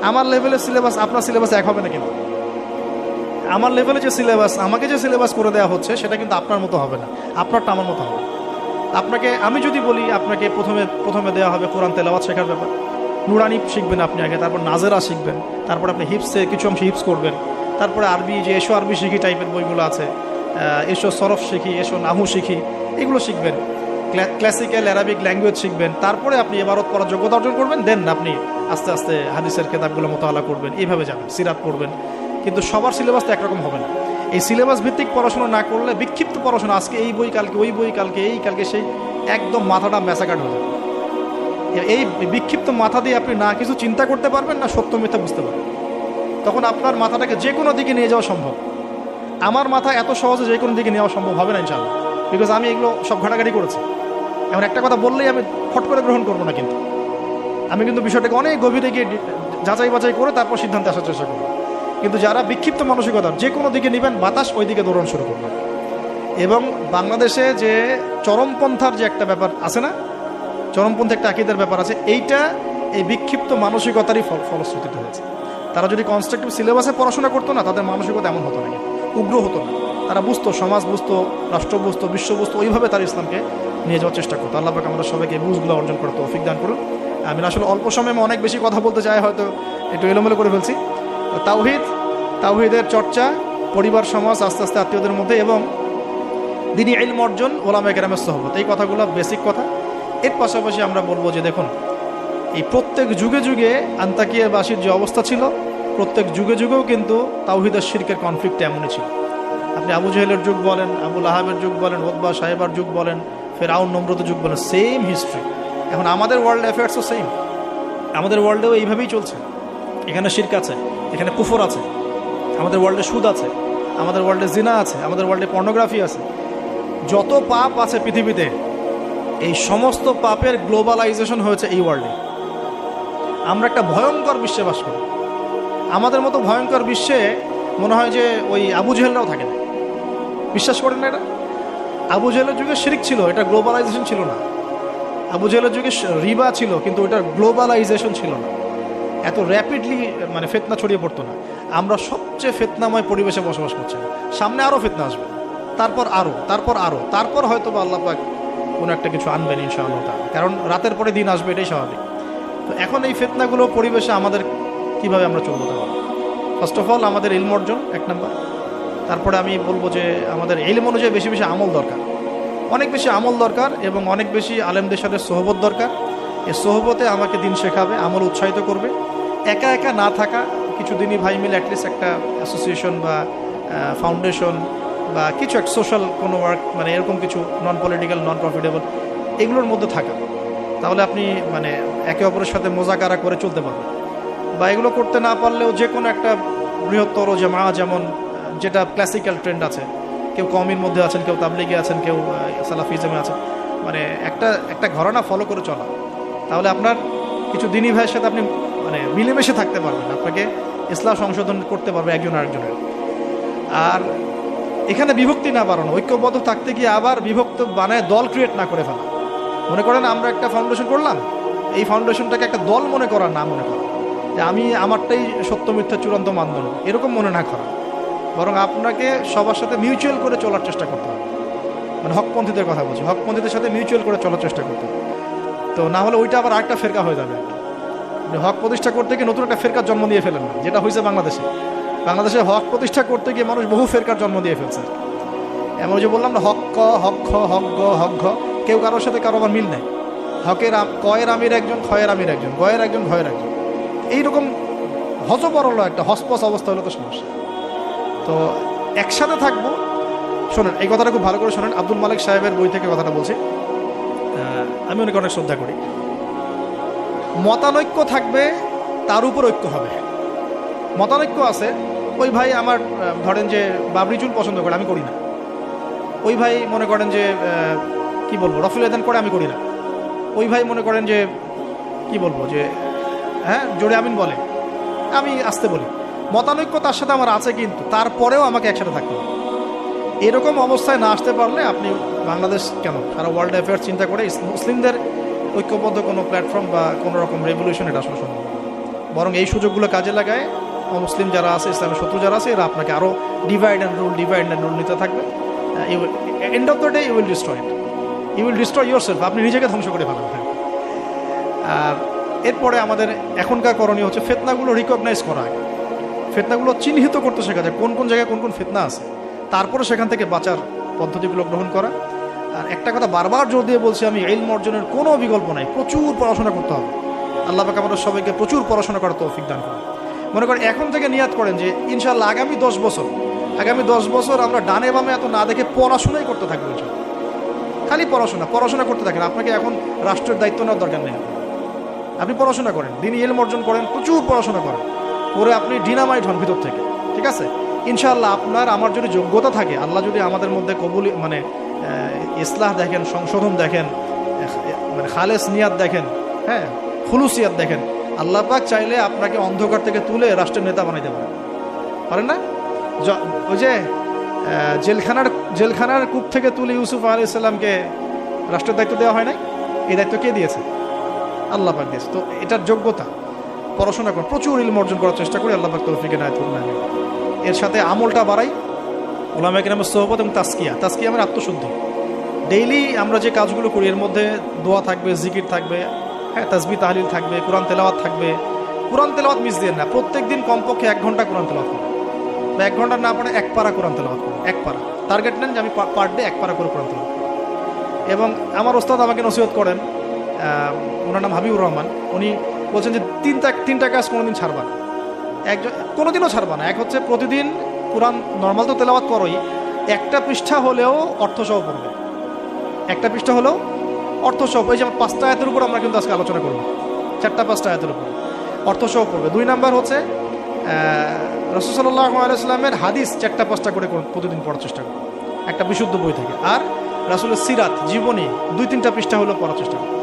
আমার লেভেলের সিলেবাস আপনার সিলেবাস এক হবে না কিন্তু। আমার লেভেলে যে সিলেবাস, আমাকে যে সিলেবাস করে দেওয়া হচ্ছে সেটা কিন্তু আপনার মতো হবে না, আপনারটা আমার মতো হবে। আপনাকে আমি যদি বলি আপনাকে প্রথমে দেওয়া হবে কোরআন তেলাওয়াত শেখার ব্যাপার, নুরানি শিখবেন আপনি আগে, তারপর নাজেরা শিখবেন, তারপর আপনি হিপসে কিছু অংশ হিপস করবেন, তারপরে আরবি যে এসো আরবি শিখি টাইপের বইগুলো আছে, এসো সরফ শিখি, এসো নাহু শিখি, এগুলো শিখবেন, ক্লাসিক্যাল অ্যারাবিক ল্যাঙ্গুয়েজ শিখবেন, তারপরে আপনি এবারত পড়ার যোগ্যতা অর্জন করবেন, দেন আপনি আস্তে আস্তে হাদিসের কেতাবগুলো মোতালা করবেন, এইভাবে যাবেন, সিরাত পড়বেন। কিন্তু সবার সিলেবাস তো একরকম হবে না। এই সিলেবাস ভিত্তিক পড়াশোনা না করলে বিক্ষিপ্ত পড়াশোনা, আজকে এই বই কালকে ওই বই, কালকে এই কালকে সেই, একদম মাথাটা ম্যাসাকাট হয়ে যাবে। এই বিক্ষিপ্ত মাথা দিয়ে আপনি না কিছু চিন্তা করতে পারবেন, না সত্য মিথ্যা বুঝতে পারবেন। তখন আপনার মাথাটাকে যে কোনো দিকে নিয়ে যাওয়া সম্ভব। আমার মাথা এত সহজে যে কোনো দিকে নেওয়া সম্ভব হবে না ইনশাআল্লাহ, বিকজ আমি এগুলো সব ঘাটাঘাটি করেছি। এমন একটা কথা বললেই আমি ফট করে গ্রহণ করবো না, কিন্তু আমি কিন্তু বিষয়টাকে অনেক গভীরে গিয়ে যাচাই বাছাই করে তারপর সিদ্ধান্তে আসার চেষ্টা করবো। কিন্তু যারা বিক্ষিপ্ত মানসিকতার, যে কোনো দিকে নেবেন বাতাস ওই দিকে দৌড়ানো শুরু করবেন। এবং বাংলাদেশে যে চরমপন্থার যে একটা ব্যাপার আছে না, চরমপন্থী একটা আকিদার ব্যাপার আছে, এইটা এই বিক্ষিপ্ত মানসিকতারই ফলশ্রুতিতে হয়েছে। তারা যদি কনস্ট্রাকটিভ সিলেবাসে পড়াশোনা করতো না, তাদের মানসিকতা এমন হতো না, উগ্র হতো না। তারা বুঝতো, সমাজ বুঝতো, রাষ্ট্র বুঝতো, বিশ্ব বুঝতো, ওইভাবে তারা ইসলামকে নিয়ে যাওয়ার চেষ্টা করতো। আল্লাহ পাক আমাদের সবাইকে এই বুঝগুলো অর্জন করে তৌফিক দান করুন। আমি আসলে অল্প সময়ে অনেক বেশি কথা বলতে চাই, হয়তো একটু এলোমেলো করে ফেলছি। তাওহীদের চর্চা, পরিবার সমাজ, আস্তে আস্তে আত্মীয়দের মধ্যে, এবং দ্বীনি ইলম অর্জন, ওলামায়ে কেরামের সোহবত, এই কথাগুলো বেসিক কথা। এর পাশাপাশি আমরা বলবো যে দেখুন, এই প্রত্যেক যুগে যুগে আন্তাকিয়াবাসীর যে অবস্থা ছিল, প্রত্যেক যুগে যুগেও কিন্তু তাওহীদের শিরকের কনফ্লিক্ট এমনই ছিল। আপনি আবু জেহেলের যুগ বলেন, আবু লাহাবের যুগ বলেন, উতবা সাহেবার যুগ বলেন, ফেরাউন নমরুদের যুগ বলেন, সেম হিস্ট্রি। এখন আমাদের ওয়ার্ল্ড অ্যাফেয়ার্সও সেম, আমাদের ওয়ার্ল্ডেও এইভাবেই চলছে। এখানে শিরক আছে, এখানে কুফর আছে, আমাদের ওয়ার্ল্ডে সুদ আছে, আমাদের ওয়ার্ল্ডে জিনা আছে, আমাদের ওয়ার্ল্ডে পর্নোগ্রাফি আছে। যত পাপ আছে পৃথিবীতে, এই সমস্ত পাপের গ্লোবালাইজেশন হয়েছে এই ওয়ার্ল্ডে। আমরা একটা ভয়ঙ্কর বিশ্বে বাস করি। আমাদের মতো ভয়ঙ্কর বিশ্বে মনে হয় যে ওই আবু জেহেলরাও থাকে না। বিশ্বাস করেন না এটা? আবু জেহেলের যুগে শিরক ছিল, এটা গ্লোবালাইজেশন ছিল না। আবু জেহেলের যুগে রিবা ছিল, কিন্তু ওইটার গ্লোবালাইজেশন ছিল না। এত র্যাপিডলি মানে ফিতনা ছড়িয়ে পড়তো না। আমরা সবচেয়ে ফিতনাময় পরিবেশে বসবাস করছি। সামনে আরও ফিতনা আসবে, তারপর আরও, তারপর হয়তো বা আল্লাহ পাক কোনো একটা কিছু আনবেন ইনশাআল্লাহ তাআলা, কারণ রাতের পরে দিন আসবে, এটাই স্বাভাবিক। তো এখন এই ফিতনাগুলো পরিবেশে আমাদের কিভাবে আমরা চলবো? ফার্স্ট অফ অল আমাদের ইলম অর্জন এক নাম্বার। তারপরে আমি বলবো যে আমাদের ইলম অনুযায়ী বেশি বেশি আমল দরকার, অনেক বেশি আমল দরকার, এবং অনেক বেশি আলেমদের সাথে সোহবত দরকার। এই সোহবতে আমাকে দিন শেখাবে, আমল উৎসাহিত করবে। একা একা না থাকা, কিছু দিনই ভাই মিলে অ্যাটলিস্ট একটা অ্যাসোসিয়েশন বা ফাউন্ডেশন বা কিছু একটা সোশ্যাল কোনো ওয়ার্ক, মানে এরকম কিছু নন পলিটিক্যাল, নন প্রফিটেবল, এগুলোর মধ্যে থাকা, তাহলে আপনি মানে একে অপরের সাথে মোজাকারা করে চলতে পারবেন। বা এগুলো করতে না পারলেও যে কোনো একটা বৃহত্তর জামা, যেমন যেটা ক্লাসিক্যাল ট্রেন্ড আছে, কেউ কওমির মধ্যে আছেন, কেউ তাবলিগে আছেন, কেউ সালাফিজমে আছেন, মানে একটা ঘরানা ফলো করে চলা, তাহলে আপনার কিছু দিনী ভাইয়ের সাথে আপনি মানে মিলেমিশে থাকতে পারবেন, আপনাকে ইসলাম সংশোধন করতে পারবে একজন আরেকজনের। আর এখানে বিভক্তি না বাড়ানো, ঐক্যবদ্ধ থাকতে গিয়ে আবার বিভক্ত বানায় দল ক্রিয়েট না করে ফেলা। মনে করেন আমরা একটা ফাউন্ডেশন করলাম, এই ফাউন্ডেশনটাকে একটা দল মনে করা, না মনে করা যে আমি আমারটাই সত্য মিথ্যা চূড়ান্ত মানদণ্ড, এরকম মনে না করা, বরং আপনাকে সবার সাথে মিউচুয়াল করে চলার চেষ্টা করতে হবে। মানে হকপন্থীদের কথা বলছি, হকপন্থীদের সাথে মিউচুয়াল করে চলার চেষ্টা করতে হবে। তো না হলে ওইটা আবার আরেকটা ফেরকা হয়ে যাবে। হক প্রতিষ্ঠা করতে গিয়ে নতুন একটা ফেরকার জন্ম দিয়ে ফেলেন না, যেটা হয়েছে বাংলাদেশে হক প্রতিষ্ঠা করতে গিয়ে মানুষ বহু ফেরকার জন্ম দিয়ে ফেলছে। এমন যে বললাম না, হক ক, হক খ, হক গ, হক ঘ, কেউ কারোর সাথে কারো আবার মিল নেই। কয়ের আমির একজন, খয়ের আমির একজন, গয়ের একজন, ভয়ের একজন, এইরকম হজবরল একটা হসপস অবস্থা হলো তো সমস্যা। তো একসাথে থাকবো। শোনেন, এই কথাটা খুব ভালো করে শোনেন, আব্দুল মালিক সাহেবের বই থেকে কথাটা বলছি, আমি অনেক শ্রদ্ধা করি। মতানৈক্য থাকবে, তার উপর ঐক্য হবে। মতানৈক্য আছে, ওই ভাই আমার ধরেন যে বাবরি চুল পছন্দ করে, আমি করি না। ওই ভাই মনে করেন যে কি বলবো, রফিল আদান করে, আমি করি না। ওই ভাই মনে করেন যে কি বলবো, যে হ্যাঁ জোরে আমিন বলে, আমি আসতে বলি। মতানৈক্য তার সাথে আমার আছে, কিন্তু তারপরেও আমাকে একসাথে থাকতে হবে। এরকম অবস্থায় না আসতে পারলে আপনি বাংলাদেশ কেন, সারা ওয়ার্ল্ড অ্যাফেয়ার্স চিন্তা করে মুসলিমদের ঐক্যবদ্ধ কোনো প্ল্যাটফর্ম বা কোনো রকম রেভলিউশন এটা আসলে সম্ভব না। বরং এই সুযোগগুলো কাজে লাগায় অমুসলিম যারা আছে, ইসলামের শত্রু যারা আছে, এরা আপনাকে আরও ডিভাইড অ্যান্ড রুল নিতে থাকবে। End of the day you will destroy it, you will destroy yourself, আপনি নিজেকে ধ্বংস করে ফেলাবেন। আর এরপরে আমাদের এখনকার করণীয় হচ্ছে ফিতনাগুলো রিকগনাইজ করা, ফিতনাগুলো চিহ্নিত করতে শেখা যায়, কোন কোন জায়গায় কোন কোন ফিতনা আছে, তারপরে সেখান থেকে বাঁচার পদ্ধতিগুলো গ্রহণ করা। আর একটা কথা বারবার জোর দিয়ে বলছি আমি, ইলম অর্জনের কোনো বিকল্প নাই, প্রচুর পড়াশোনা করতে হবে। আল্লাহ পাক আমাদের সবাইকে প্রচুর পড়াশোনা করার তৌফিক দান করেন। মনে করেন এখন থেকে নিয়াত করেন যে ইনশাআল্লাহ আগামী 10 বছর আমরা ডানে বামে এত না দেখে পড়াশোনাই করতে থাকবো, খালি পড়াশোনা করতে থাকেন। আপনাকে এখন রাষ্ট্রের দায়িত্ব নেওয়ার দরকার নেই, আপনি পড়াশোনা করেন, দিনই ইলম অর্জন করেন, প্রচুর পড়াশোনা করেন, করে আপনি ডিনামাইট হন ভিতর থেকে, ঠিক আছে? ইনশাআল্লাহ আপনার আমার যদি যোগ্যতা থাকে, আল্লাহ যদি আমাদের মধ্যে কবুল মানে ইসলাহ দেখেন, সংশোধন দেখেন, মানে খালেস নিয়াত দেখেন, হ্যাঁ খুলুসিয়াত দেখেন, আল্লাহ পাক চাইলে আপনাকে অন্ধকার থেকে তুলে রাষ্ট্রের নেতা বানাইতে পারেন না? ওই যে জেলখানার কূপ থেকে তুলে ইউসুফ আলাইহিস সালামকে রাষ্ট্রের দায়িত্ব দেওয়া হয় নাই? এই দায়িত্ব কে দিয়েছে? আল্লাহ পাক দিয়েছে। তো এটার যোগ্যতা, পড়াশোনা করুন, প্রচুর ইলম অর্জন করার চেষ্টা করি, আল্লাহ পাক তৌফিক এনায়েত করুন। এর সাথে আমলটা বাড়াই, উলামায়ে কেরামের সোহবত এবং তাসকিয়া মানে আত্মশুদ্ধি। ডেইলি আমরা যে কাজগুলো করি এর মধ্যে দোয়া থাকবে, জিকির থাকবে, হ্যাঁ তাসবিহ তাহলিল থাকবে, কোরআন তেলাওয়াত থাকবে। কোরআন তেলাওয়াত মিস দিয়ে না, প্রত্যেক দিন কমপক্ষে 1 ঘন্টা কোরআন তেলাওয়াত করুন, বা 1 ঘন্টা না পড়ে 1 পারা কোরআন তেলাওয়াত করুন, 1 পারা টার্গেট নেন যে আমি পার ডে 1 পারা করে কোরআন তেলাওয়াত করব। এবং আমার ওস্তাদ আমাকে নসিহত করেন, ওনার নাম হাবিবুর রহমান, উনি বলছেন যে তিনটা কাজ কোনোদিন ছাড়বা না, কোনোদিনও ছাড়বা না। এক হচ্ছে প্রতিদিন কোরআন নর্মাল তো তেলাওয়াত করোই, একটা পৃষ্ঠা হলেও অর্থসহ পড়বে, একটা পৃষ্ঠা হলেও অর্থসহ। এই যে 5টা আয়াতের উপর আমরা কিন্তু আজকে আলোচনা করব, 4-5টা আয়াতের উপর অর্থসহ পড়বে। 2 নাম্বার হচ্ছে রাসূল সাল্লাল্লাহু আলাইহি ওয়াসাল্লামের হাদিস 4-5টা করে প্রতিদিন পড়ার চেষ্টা করবে, একটা বিশুদ্ধ বই থেকে। আর রাসূলের সিরাত, জীবনী 2-3টা পৃষ্ঠা হলেও পড়ার চেষ্টা করবে।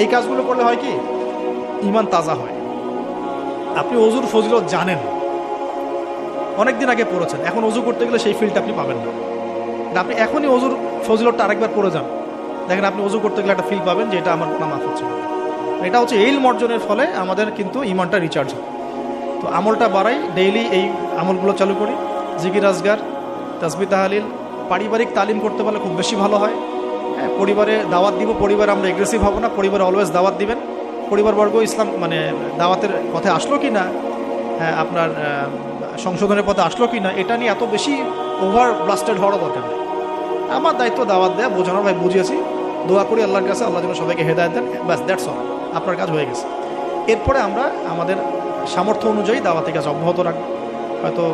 এই কাজগুলো করলে হয় কি, ঈমান তাজা হয়। আপনি ওযুর ফজিলত জানেন, অনেকদিন আগে পড়েছেন, এখন ওযু করতে গেলে সেই ফিলটা আপনি পাবেন না। আপনি এখনই ওযুর ফজিলতটা আরেকবার পড়ে যান, দেখেন আপনি ওযু করতে গেলে একটা ফিল পাবেন যে এটা আমার গুনাহ মাফ হচ্ছে। এটা হচ্ছে ইলম অর্জনের ফলে আমাদের কিন্তু ঈমানটা রিচার্জ হয়। তো আমলটা বাড়াই, ডেইলি এই আমলগুলো চালু করি, জিকির আজগার, তাসবিহ তাহলিল। পারিবারিক তালিম করতে পারলে খুব বেশি ভালো হয়। হ্যাঁ, পরিবারে দাওয়াত দিব, পরিবারে আমরা এগ্রেসিভ হব না, পরিবারে অলওয়েজ দাওয়াত দিবেন। পরিবারবর্গ ইসলাম মানে দাওয়াতের পথে আসলো কি না, হ্যাঁ আপনার সংশোধনের পথে আসলো কি না, এটা নিয়ে এত বেশি ওভার ব্লাস্টেড হওয়ার দরকার নেই। আমার দায়িত্ব দাওয়াত দেয়া, বোঝানোর, ভাই বুঝিয়েছি, দোয়া করি আল্লাহর কাছে, আল্লাহ যেন সবাইকে হেদায়েত দেন, ব্যাস দ্যাটস অল, আপনার কাজ হয়ে গেছে। এরপরে আমরা আমাদের সামর্থ্য অনুযায়ী দাওয়াতি কাজ অব্যাহত রাখব। হয়তো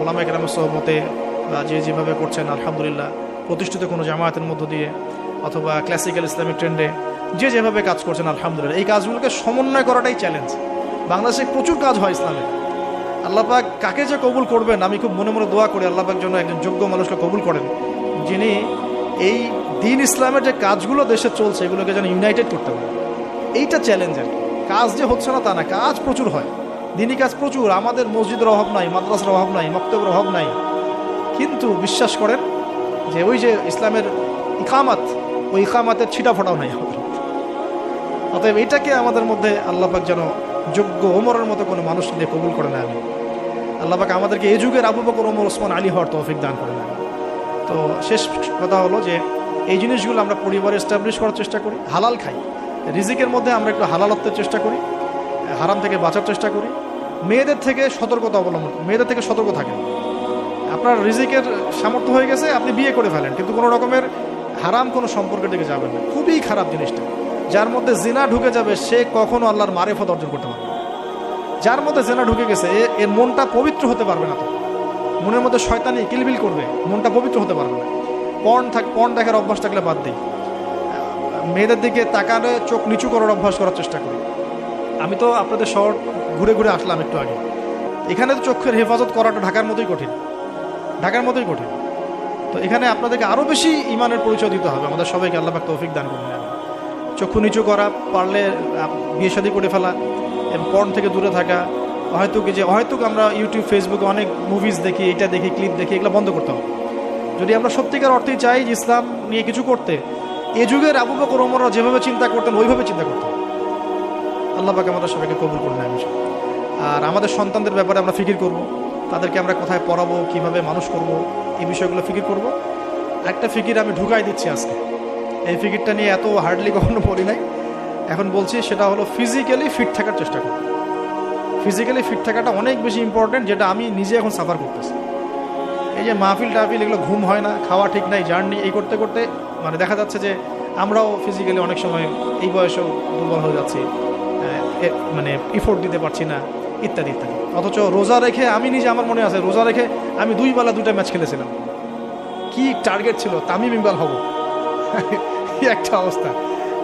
উলামায়ে কেরামের সোহবতে বা যেভাবে করছেন আলহামদুলিল্লাহ, প্রতিষ্ঠিত কোনো জামায়াতের মধ্য দিয়ে অথবা ক্লাসিক্যাল ইসলামিক ট্রেন্ডে যেভাবে কাজ করছেন আলহামদুলিল্লাহ, এই কাজগুলোকে সমন্বয় করাটাই চ্যালেঞ্জ। বাংলাদেশে প্রচুর কাজ হয় ইসলামের, আল্লাহ পাক কাকে যে কবুল করবেন, আমি খুব মনে মনে দোয়া করি আল্লাহ পাক যেন একজন যোগ্য মানুষকে কবুল করেন, যিনি এই দিন ইসলামের যে কাজগুলো দেশে চলছে এগুলোকে যেন ইউনাইটেড করতে পারে। এইটা চ্যালেঞ্জের কাজ, যে হচ্ছে না তা না, কাজ প্রচুর হয়, দিনই কাজ প্রচুর। আমাদের মসজিদের অভাব নাই, মাদ্রাসার অভাব নাই, মক্তবের অভাব নাই, কিন্তু বিশ্বাস করেন যে ওই যে ইসলামের ইকামাত, ওই ইকামাতের ছিটা ফোটাও নাই আমাদের। অতএব এটাকে আমাদের মধ্যে আল্লাহ পাক যেন যোগ্য ওমরের মতো কোনো মানুষ নিয়ে কবুল করে নেয়। আল্লাহ পাক আমাদেরকে এই যুগের আবু বকর, ওমর, ওসমান, আলী হওয়ার তৌফিক দান করে নেয়। তো শেষ কথা হলো যে এই জিনিসগুলো আমরা পরিবারে এস্টাবলিশ করার চেষ্টা করি, হালাল খাই, রিজিকের মধ্যে আমরা একটু হালালত্বের চেষ্টা করি, হারাম থেকে বাঁচার চেষ্টা করি। মেয়েদের থেকে সতর্কতা অবলম্বন, মেয়েদের থেকে সতর্ক থাকেন। আপনার রিজিকের সামর্থ্য হয়ে গেছে, আপনি বিয়ে করে ফেলেন, কিন্তু কোনো রকমের হারাম কোনো সম্পর্কের দিকে যাবেন না। খুবই খারাপ জিনিসটা। যার মধ্যে জিনা ঢুকে যাবে সে কখনো আল্লাহর মারিফত অর্জন করতে পারবে না। যার মধ্যে জিনা ঢুকে গেছে এর মনটা পবিত্র হতে পারবে না। তো মনের মধ্যে শয়তানি কিলবিল করবে, মনটা পবিত্র হতে পারবে না। পর্ন দেখার অভ্যাস থাকলে বাদ দিই, মেয়েদের দিকে তাকালে চোখ নিচু করার অভ্যাস করার চেষ্টা করি। আমি তো আপনাদের শহর ঘুরে ঘুরে আসলাম একটু আগে, এখানে তো চোখের হেফাজত করাটা ঢাকার মতোই কঠিন। তো এখানে আপনাদেরকে আরও বেশি ইমানের পরিচয় দিতে হবে। আমাদের সবাইকে আল্লাহ পাক তৌফিক দান করুন। চক্ষু নিচু করা, পারলে বিয়ে শাদী করে ফেলা এবং পর্ন থেকে দূরে থাকা। হয়তো আমরা ইউটিউব, ফেসবুকে অনেক মুভিজ দেখি, এটা দেখি, ক্লিপ দেখি, এগুলো বন্ধ করতে হবে। যদি আমরা সত্যিকার অর্থেই চাই যে ইসলাম নিয়ে কিছু করতে, এ যুগের আবু বকর ওমররা যেভাবে চিন্তা করতেন ওইভাবে চিন্তা করতেন। আল্লাহ পাক আমাদের সবাইকে কবুল করুন আমিন। আর আমাদের সন্তানদের ব্যাপারে আমরা ফিকির করব, তাদেরকে আমরা কোথায় পড়াবো, কিভাবে মানুষ করব, এই বিষয়গুলো ফিকির করব। একটা ফিকির আমি ঢুকাই দিচ্ছি আজকে, এই ফিকিরটা নিয়ে এত হার্ডলি কখনো বলি নাই, এখন বলছি। সেটা হলো ফিজিক্যালি ফিট থাকার চেষ্টা করব। ফিজিক্যালি ফিট থাকাটা অনেক বেশি ইম্পর্টেন্ট, যেটা আমি নিজে এখন সাফার করতেছি। এই যে মাহফিল টাহফিল এগুলো, ঘুম হয় না, খাওয়া ঠিক নাই, জার্নি এই করতে করতে মানে দেখা যাচ্ছে যে আমরাও ফিজিক্যালি অনেক সময় এই বয়সেও দুর্বল হয়ে যাচ্ছি, মানে ইফোর্ট দিতে পারছি না, ইত্যাদি ইত্যাদি। অথচ রোজা রেখে আমি নিজে, আমার মনে আছে রোজা রেখে আমি 2 বেলা 2টা ম্যাচ খেলেছিলাম। কি টার্গেট ছিল, তামিম ইকবাল হব, কি একটা অবস্থা।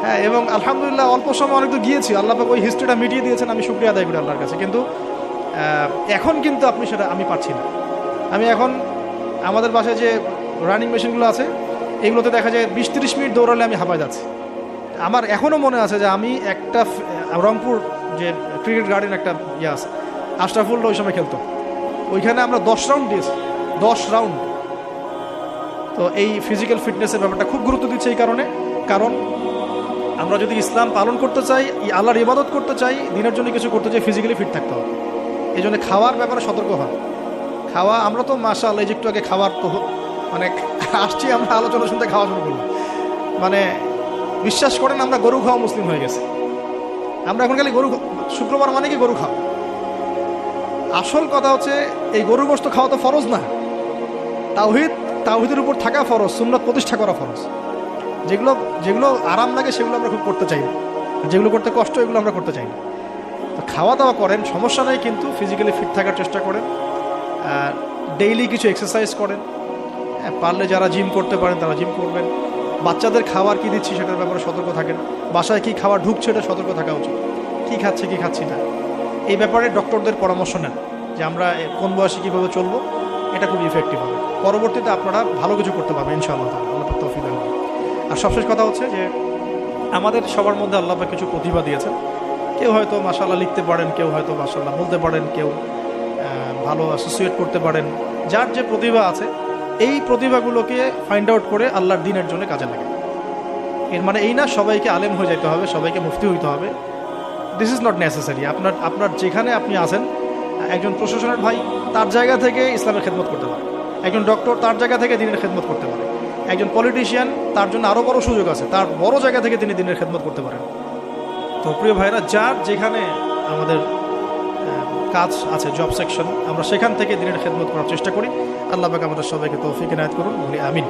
হ্যাঁ, এবং আলহামদুলিল্লাহ অল্প সময় অনেক দূর গিয়েছি, আল্লাহ পাক ওই হিস্ট্রিটা মিটিয়ে দিয়েছেন, আমি শুকরিয়া আদায় করি আল্লাহর কাছে। কিন্তু এখন কিন্তু আপনি সেটা আমি পাচ্ছি না। আমি এখন আমাদের বাসায় যে রানিং মেশিনগুলো আছে এগুলোতে দেখা যায় 20-30 মিনিট দৌড়ালে আমি হাঁপায় যাচ্ছি। আমার এখনও মনে আছে যে আমি একটা রংপুর যে ক্রিকেট গার্ডেন একটা ইয়ে আছে, আশরাফুল ওই সময় খেলতো, ওইখানে আমরা 10 রাউন্ড দিয়েছি, 10 রাউন্ড। তো এই ফিজিক্যাল ফিটনেসের ব্যাপারটা খুব গুরুত্ব দিচ্ছে এই কারণে, কারণ আমরা যদি ইসলাম পালন করতে চাই, আল্লাহর ইবাদত করতে চাই, দিনের জন্য কিছু করতে চাই, ফিজিক্যালি ফিট থাকতে হবে। এই জন্য খাওয়ার ব্যাপারে সতর্ক হন। খাওয়া, আমরা তো মাশাআল্লাহ একটু আগে খাওয়ার তো মানে আসছি, আমরা আলোচনা শুনতে খাওয়া শুরু করলাম, মানে বিশ্বাস করেন আমরা গরু খাওয়া মুসলিম হয়ে গেছে। আমরা এখন খালি গরু, শুক্রবার মানে কি গরু খাওয়া। আসল কথা হচ্ছে এই গরু গোশত খাওয়া তো ফরজ না, তাওহীদের উপর থাকা ফরজ, সুন্নাত প্রতিষ্ঠা করা ফরজ। যেগুলো যেগুলো আরাম লাগে সেগুলো আমরা খুব করতে চাই না, যেগুলো করতে কষ্ট এগুলো আমরা করতে চাই না। তো খাওয়া দাওয়া করেন, সমস্যা নেই, কিন্তু ফিজিক্যালি ফিট থাকার চেষ্টা করেন, ডেইলি কিছু এক্সারসাইজ করেন। পারলে যারা জিম করতে পারেন তারা জিম করবেন। বাচ্চাদের খাবার কি দিচ্ছি সেটার ব্যাপারে সতর্ক থাকেন। বাসায় কি খাবার ঢুকছে এটা সতর্ক থাকা উচিত, কি খাচ্ছে কি খাচ্ছি না। এই ব্যাপারে ডক্টরদের পরামর্শ নেন যে আমরা কোন বয়সে কীভাবে চলবো, এটা খুব ইফেক্টিভ হবে। পরবর্তীতে আপনারা ভালো কিছু করতে পারবেন ইনশাআল্লাহ তাআলা, আল্লাহ পাক তৌফিক দান করুন। আর সবশেষ কথা হচ্ছে যে আমাদের সবার মধ্যে আল্লাহ পাক কিছু প্রতিভা দিয়েছেন। কেউ হয়তো মাশাআল্লাহ লিখতে পারেন, কেউ হয়তো মাশাআল্লাহ বলতে পারেন, কেউ ভালো অ্যাসোসিয়েট করতে পারেন। যার যে প্রতিভা আছে এই প্রতিভাগুলোকে ফাইন্ড আউট করে আল্লাহর দ্বীনের জন্য কাজে লাগে। এর মানে এই না সবাইকে আলেম হয়ে যেতে হবে, সবাইকে মুফতি হইতে হবে। This is not necessary. আপনার যেখানে আপনি আছেন, একজন প্রশাসনের ভাই তার জায়গা থেকে ইসলামের খেদমত করতে পারে, একজন ডক্টর তার জায়গা থেকে দ্বীনের খেদমত করতে পারে, একজন পলিটিশিয়ান তার জন্য আরও বড় সুযোগ আছে, তার বড় জায়গা থেকে তিনি দ্বীনের খেদমত করতে পারেন। তো প্রিয় ভাইরা, যার যেখানে আমাদের কাজ আছে, জব সেকশন, আমরা সেখান থেকে দ্বীনের খেদমত করার চেষ্টা করি। আল্লাহ পাক আমাদের সবাইকে তৌফিক ইনায়াত করুন, বলি আমিন।